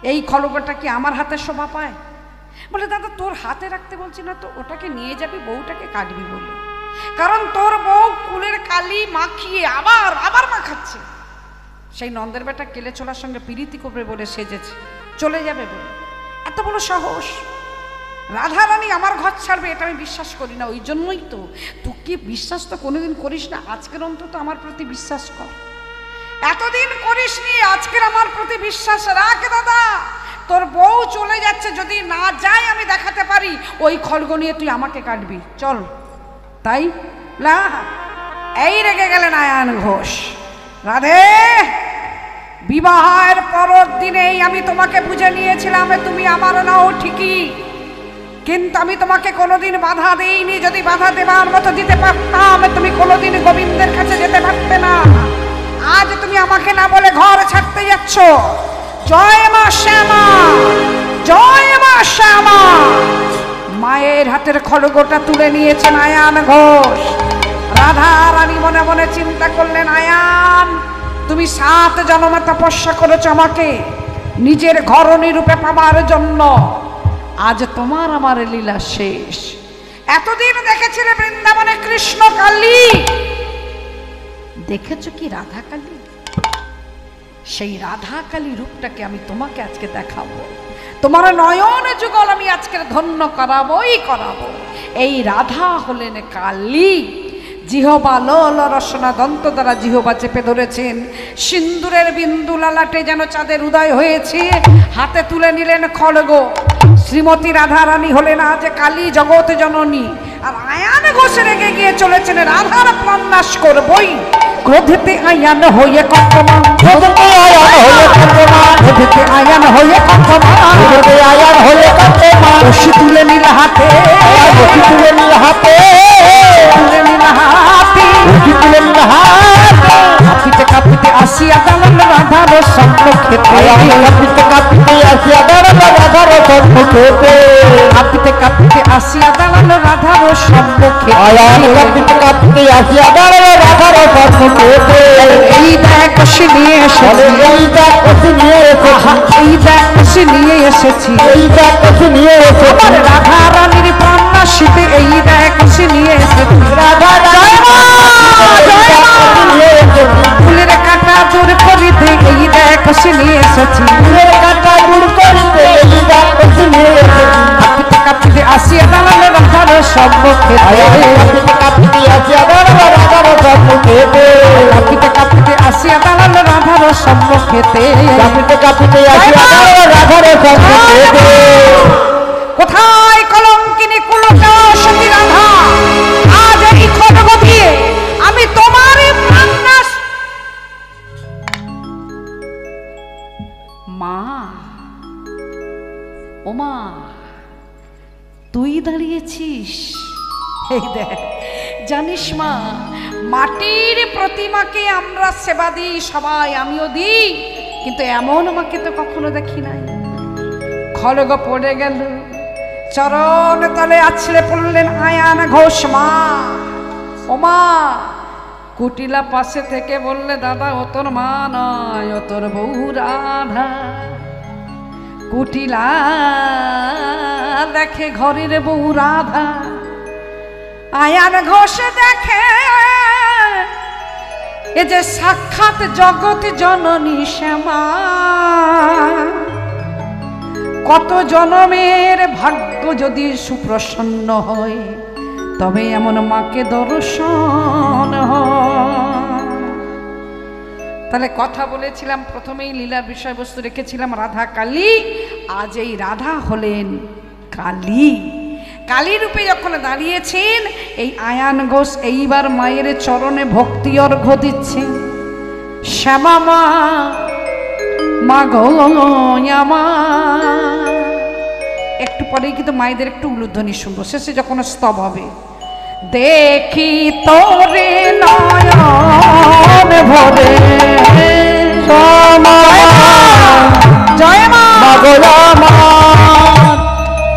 এই খড়গটা কি আমার হাতে শোভা পায়? বলে দাদা তোর হাতে রাখতে বলছি না তো, ওটাকে নিয়ে যাবি, বউটাকে কাটবি বলে, কারণ তোর বউ কুলের কালি মাখিয়ে আবার আবার মাখাচ্ছে, সেই নন্দের বেটা কেলে ছোলার সঙ্গে প্রীতি করবে বলে সেজেছে, চলে যাবে বলে, এত বড় সাহস। রাধারানী আমার ঘর ছাড়বে এটা আমি বিশ্বাস করি না। ওই জন্যই তো তুই বিশ্বাস তো কোনোদিন করিস না, আজকের অন্তত আমার প্রতি বিশ্বাস কর। এতদিন করিসনি, আজকের আমার প্রতি বিশ্বাস রাখ দাদা। তোর বউ চলে যাচ্ছে, যদি না যায় আমি দেখাতে পারি ওই খড়গ নিয়ে তুই আমাকে কাটবি, চল। তাই না, এই রেগে গেলেন আয়ান ঘোষ। রাধে, বিবাহের পরের দিনেই আমি তোমাকে বুঝে নিয়েছিলাম তুমি আমার নাও ঠিকই, কিন্তু আমি তোমাকে কোনোদিন বাধা দেইনি। যদি বাধা দেবার মতো দিতে পারতাম তুমি কোনোদিন গোবিন্দের কাছে যেতে পারতে না। আজ তুমি আমাকে না বলে ঘর ছাড়তে যাচ্ছ। জয় মা শ্যামা, জয় মা শ্যামা। মায়ের হাতের খড়গটা তুলে নিয়েছেন আয়ান ঘোষ। রাধা রানী মনে মনে চিন্তা করলেন, আয়ান তুমি 7 জন্মে তপস্যা করেছো আমাকে নিজের ঘরণী রূপে পাবার জন্য, আজ তোমার আমার লীলা শেষ। এতদিন দেখেছিলে বৃন্দাবনে কৃষ্ণ কালী, দেখেছো কি রাধা কালী? সেই রাধা কালী রূপটাকে আমি তোমাকে আজকে দেখাবো। তোমার নয়ন যুগল আমি আজকে ধন্য করাবোই করাবো। এই রাধা হলেন কালী। জিহবা লোল রসনা দন্ত দ্বারা জিহবা চেপে ধরেছেন। সিন্দুরের বিন্দু লালাটে যেন চাঁদের উদয় হয়েছে। হাতে তুলে নিলেন খড়গ। শ্রীমতী রাধারানী হলেন আজ কালী জগৎ জননী। আর আয়ান ঘোষ রেগে গিয়ে চলেছেন রাধার প্রাণ নাশ করবই। ক্রোধেতে আয়ান হয়ে কম্পমান, ক্রোধেতে আয়ান হয়ে কম্পমান, ক্রোধেতে আয়ান হয়ে কম্পমান, ক্রোধেতে আয়ান হয়ে কম্পমান। রশি তুলে নিল হাতে, রশি তুলে নিল হাতে, তুলে নিল হাতে, রশি তুলে নিল হাতে। কাঁপিতে কাঁপিতে আসিয়া দাঁড়াল রাধার সম্মুখেতে, কাঁপিতে কাঁপিতে আসিয়া দাঁড়াল রাধার সম্মুখেতে, কাঁপিতে কাঁপিতে আসিয়া দাঁড়াল রাধার সম্মুখে, কাঁপিতে কাঁপিতে আসিয়া দাঁড়াল রাধার সম্মুখে। এই দেখ কষি নিয়ে এসেছি, এই দেখ কষি নিয়ে এসেছি, এই দেখ কষি নিয়ে এসেছি, এই দেখ কষি নিয়ে এসেছি। আমার রাধা রানীর প্রাণ নাশিতে এই দেখ কষি নিয়ে এসেছি। রাধা ফুলের কাটা দূর করিতে এই দেখ কষি নিয়ে এসেছি, ফুলের কাটা দূর করিতে এই দেখ কষি নিয়ে এসেছি। কাঁপিতে কাঁপিতে আসিয়া দাঁড়াল রাধার সম্মুখে, কাঁপিতে কাঁপিতে আসিয়া দাঁড়াল রাধার সম্মুখেতে, কাঁপিতে কাঁপিতে আসিয়া দাঁড়াল রাধার সম্মুখেতে, কাঁপিতে কাঁপিতে আসিয়া দাঁড়াল রাধার সম্মুখেতে। কোথায় কলঙ্কিনী কুলকা সতী রাধা? আজ এই খড়গ দিয়ে আমি তোমার প্রাণ নাশ। মা, ও মা, তুই দাঁড়িয়েছিস? এই দেখ, জানিস মা, মাটির প্রতিমাকে আমরা সেবা দিই সবাই, আমিও দিই, কিন্তু এমন আমাকে তো কখনো দেখি নাই। খড়গ পড়ে গেল, চরণ তলে আছড়ে পড়লেন আয়ান ঘোষ। মা, ও মা। কুটিলা পাশে থেকে বললে, দাদা ও তোর মা নয়, ও তোর বউ রাধা। কুটিলা দেখে ঘরের বউ রাধা। আয়ান ঘোষ দেখে এ যে সাক্ষাৎ জগৎ জননী শ্যামা। কত জনমের ভাগ্য যদি সুপ্রসন্ন হয়, তবে এমন মাকে দর্শন হয়। তাহলে কথা বলেছিলাম প্রথমেই, লীলার বিষয়বস্তু রেখেছিলাম রাধা কালী। আজ এই রাধা হলেন কালী। কালী রূপে যখন দাঁড়িয়েছেন এই আয়ান ঘোষ এইবার মায়ের চরণে ভক্তি অর্ঘ্য দিচ্ছেন। শ্যামা মা, মা গো মা। একটু পরেই কিন্তু মায়েদের একটু উলুধ্বনি শুনবো, শেষে যখন স্তব হবে। দেখি তোরে নয়ন ভরে, জয় মা, মা,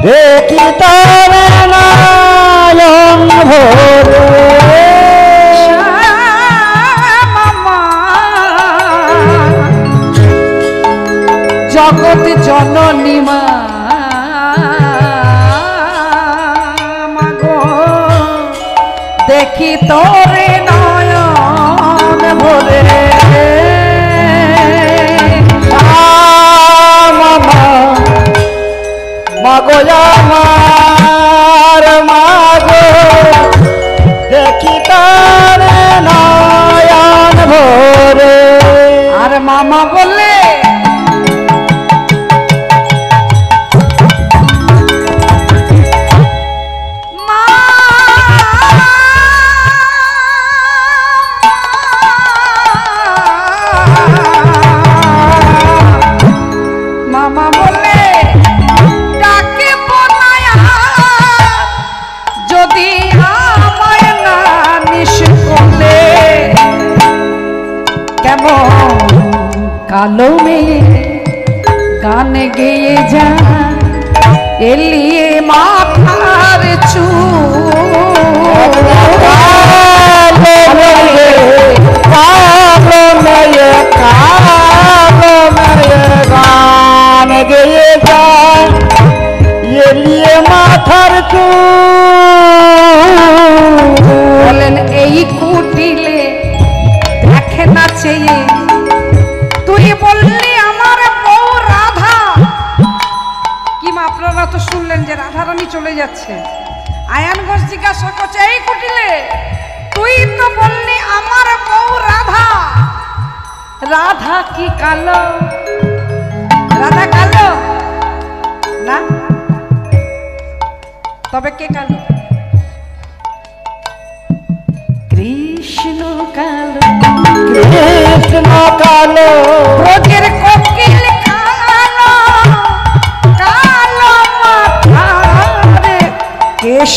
দেখি তোরে নয়ন ভরে, জগৎ জননী মা, মাগো দেখি তোরে নয়ন ভরে। মা গো মা, বললে মামা বললে ডাকে বনায়া যদি আমায় না নিশ করলে কেমন কালো মেয়ে গান গেয়ে যা এলিয়ে মাথার চুল গান গেয়ে যায় এলিয়ে মাথার বলেন এই কুটিলে দেখে না চেয়ে তুই বললি আমার বউ রাধা কি মা আপনারা তো শুনলেন যে রাধারানী চলে যাচ্ছে আয়ান ঘোষ জিজ্ঞাসা করছে এই কুটিলে তুই তো বললি আমার বউ রাধা রাধা কি কালো রাধা কালো না তবে কে কালো কৃষ্ণ কালো কৃষ্ণ কালো ব্রজের কোকিল কালো কালো মাথার কেশ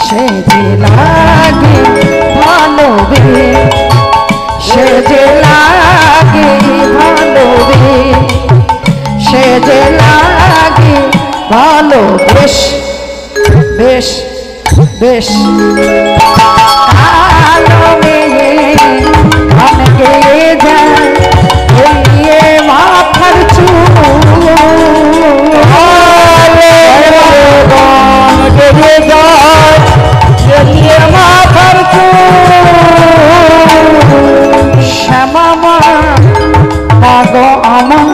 সে যে লাগে ভালো বে সে যে লাগে ভালো বে সে যে লাগে ভালো বেশ বেশ বেশ কালো মেয়ে গান গেয়ে যায় এলিয়ে মাথার চুল গান গেয়ে যায় এলিয়ে মাথার শ্যামা মাগো আমার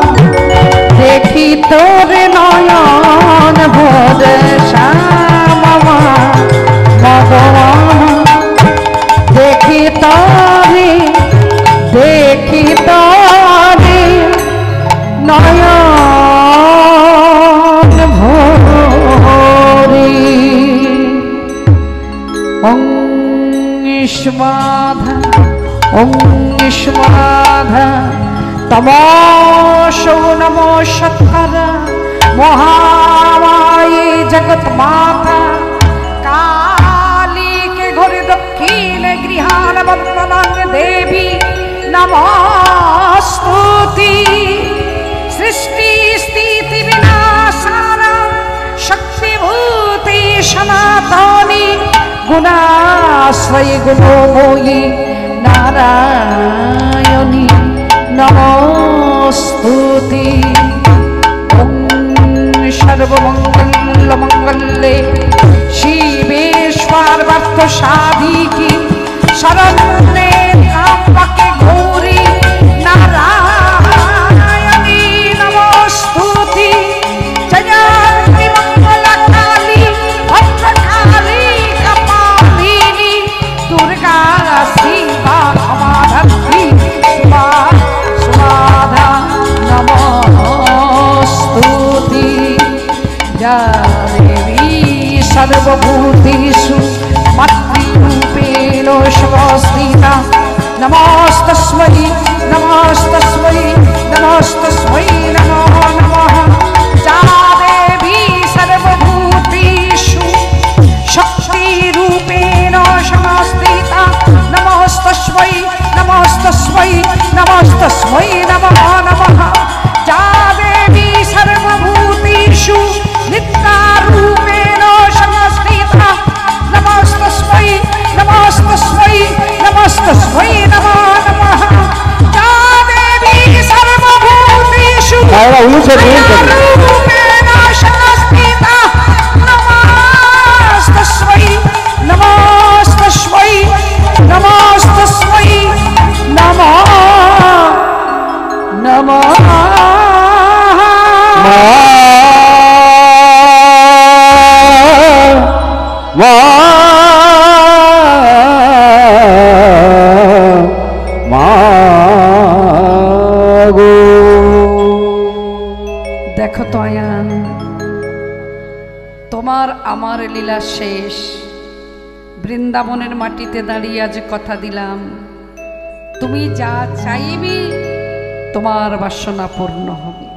দেখি তোর নয়ন ভরে শ্যামা মাগো আমার দেখি তোরে নয়ন ভরে অংষ্মাধা অংষ্মাধা তমসো নমো সত্তরা মহামায়ে জগৎ মাতা কালী के घोर दक्षिण गृहान वंदनांग देवी नमस्तुति सृष्टि स्थिति विनाशाना शक्ति भूति सनातनी गुणाश्रय गुणोमयी नारायणी नमस्तुति ओम सर्वमंगल मंगले शिवे सर्वार्थ साधिकी शरण्ये त्र्यंबके गौरी नारायणी नमस्तुति जयंती मंगलकाली भद्रकाली कपालिनी दुर्गा शिवा क्षमाधत्री सुमाधा नमस्तुति या देवी सर्वभूतेषु मातृरूपेण संस्थिता नमस्तस्मै नमस्तस्मै नमस्तस्मै नमो नमः या देवी सर्वभूतेषु शक्तिरूपेण संस्थिता नमस्तस्मै नमस्तस्मै नमस्तस्मै नमो नमः या देवी सर्वभूतेषु नित्यारूपेण संस्थिता नमस्तस्मै नमस्तस्मै नमस्तस्मै नमो नमः या देवी सर्वभूतेषु नित्यारूपेण संस्थिता नमस्तस्मै नमस्तस्मै नमस्तस्मै नमो नमः লীলা শেষ। বৃন্দাবনের মাটিতে দাঁড়িয়ে আজ কথা দিলাম, তুমি যা চাইবি তোমার বাসনা পূর্ণ হবে।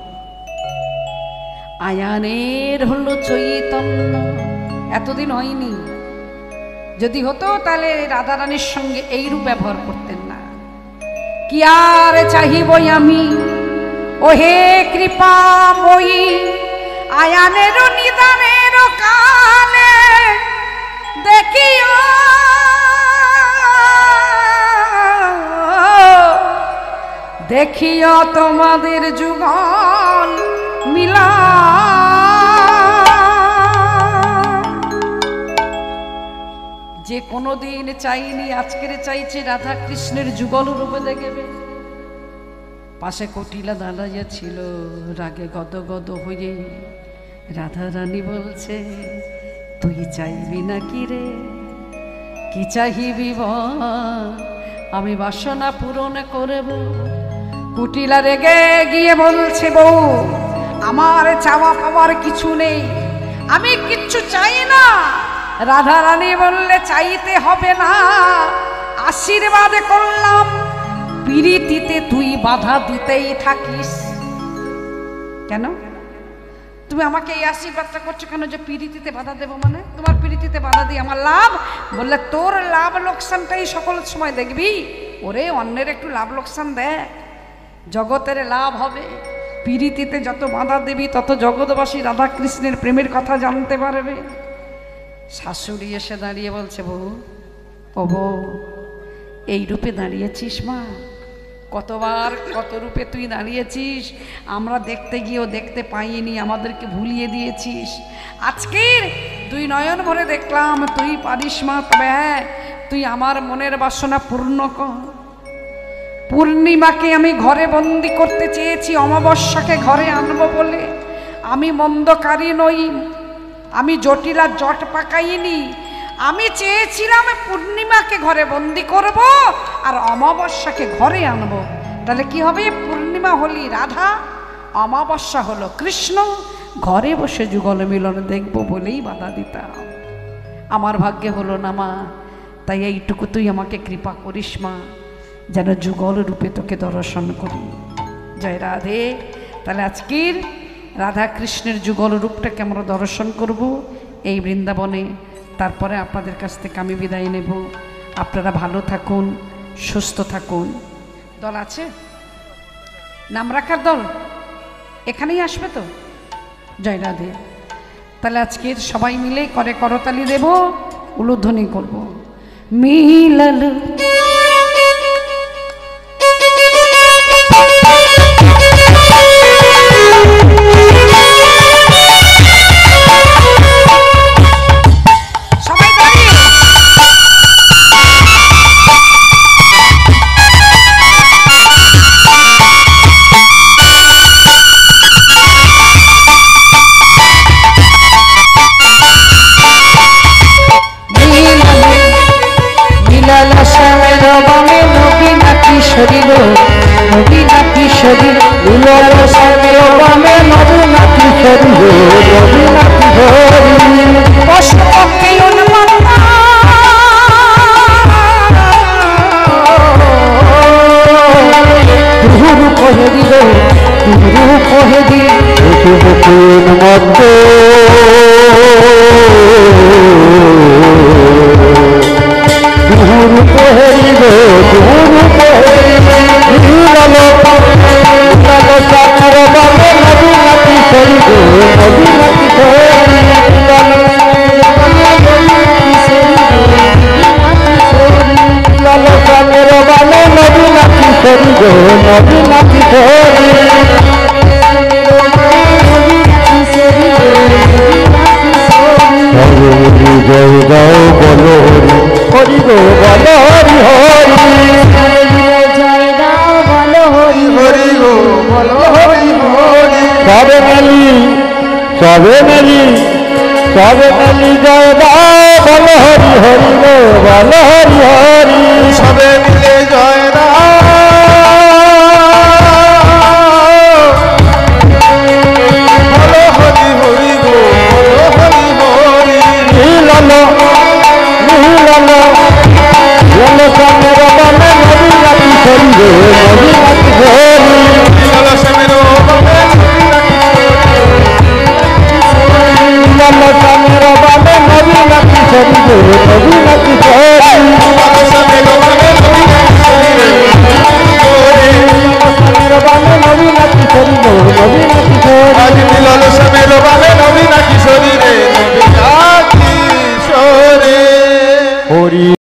আয়ানের হলো চৈতন্য, এতদিন হয়নি। যদি হতো তাহলে রাধারানীর সঙ্গে এইরূপ ব্যবহার করতেন না। কি আর চাহিবই আমি ওহে কৃপাময়ী, আয়ানের নিদানের কালে দেখিও দেখিও তোমাদের যুগল মিলা। যে কোনোদিন চাইনি আজকের চাইছে রাধা কৃষ্ণের যুগল রূপে দেখবে। পাশে কটিলা দাঁড়াইয়া ছিল রাগে গদগদ হয়ে। রাধা রানী বলছে তুই চাইবি না কি রে, কি চাইবি বল, আমি বাসনা পূরণ করব। কুটিলা রেগে গিয়ে বলছে বউ আমার চাওয়া পাওয়ার কিছু নেই, আমি কিচ্ছু চাই না। রাধা রানী বললে চাইতে হবে না, আশীর্বাদ করলাম, পিরিতিতে তুই বাধা দিতেই থাকিস। কেন তুমি আমাকে এই আশীর্বাদটা করছো কেন যে পিরিতিতে বাধা দেবো? মানে তোমার পিরিতিতে বাধা দিয়ে আমার লাভ? বললে তোর লাভ লোকসানটাই সকল সময় দেখবি। ওরে অন্যের একটু লাভ লোকসান দেখ, জগতের লাভ হবে। পিরিতিতে যত বাধা দেবী তত জগৎবাসী রাধা কৃষ্ণের প্রেমের কথা জানতে পারবে। শাশুড়ি এসে দাঁড়িয়ে বলছে বউ, ও বউ এই রূপে দাঁড়িয়েছিস মা? কতবার কত রূপে তুই দাঁড়িয়েছিস, আমরা দেখতে গিয়েও দেখতে পাইনি, আমাদেরকে ভুলিয়ে দিয়েছিস। আজকের দুই নয়ন ভরে দেখলাম তুই পারিস মা। তবে হ্যাঁ, তুই আমার মনের বাসনা পূর্ণ কর। পূর্ণিমাকে আমি ঘরে বন্দি করতে চেয়েছি, অমাবস্যাকে ঘরে আনবো বলে। আমি মন্দকারী নই, আমি জটিলা জট পাকাইনি। আমি চেয়েছিলাম পূর্ণিমাকে ঘরে বন্দি করব আর অমাবস্যাকে ঘরে আনবো। তাহলে কি হবে? পূর্ণিমা হলি রাধা, অমাবস্যা হলো কৃষ্ণ। ঘরে বসে যুগল মিলন দেখবো বলেই বাধা দিতাম। আমার ভাগ্যে হলো না মা, তাই এইটুকু তুই আমাকে কৃপা করিস মা, যেন যুগল রূপে তোকে দর্শন করি। জয় রাধে। তাহলে আজকের রাধা কৃষ্ণের যুগল রূপটাকে আমরা দর্শন করব এই বৃন্দাবনে। তারপরে আপনাদের কাছ থেকে আমি বিদায় নেব। আপনারা ভালো থাকুন, সুস্থ থাকুন। দল আছে নাম রাখার দল এখানেই আসবে তো? জয় রাধে। তাহলে আজকের সবাই মিলে করে করতালি দেব, উলুধ্বনি করব। মিলল সবে মেলি জয় দাও বল হরি হরি গো বল হরি হরি। সবে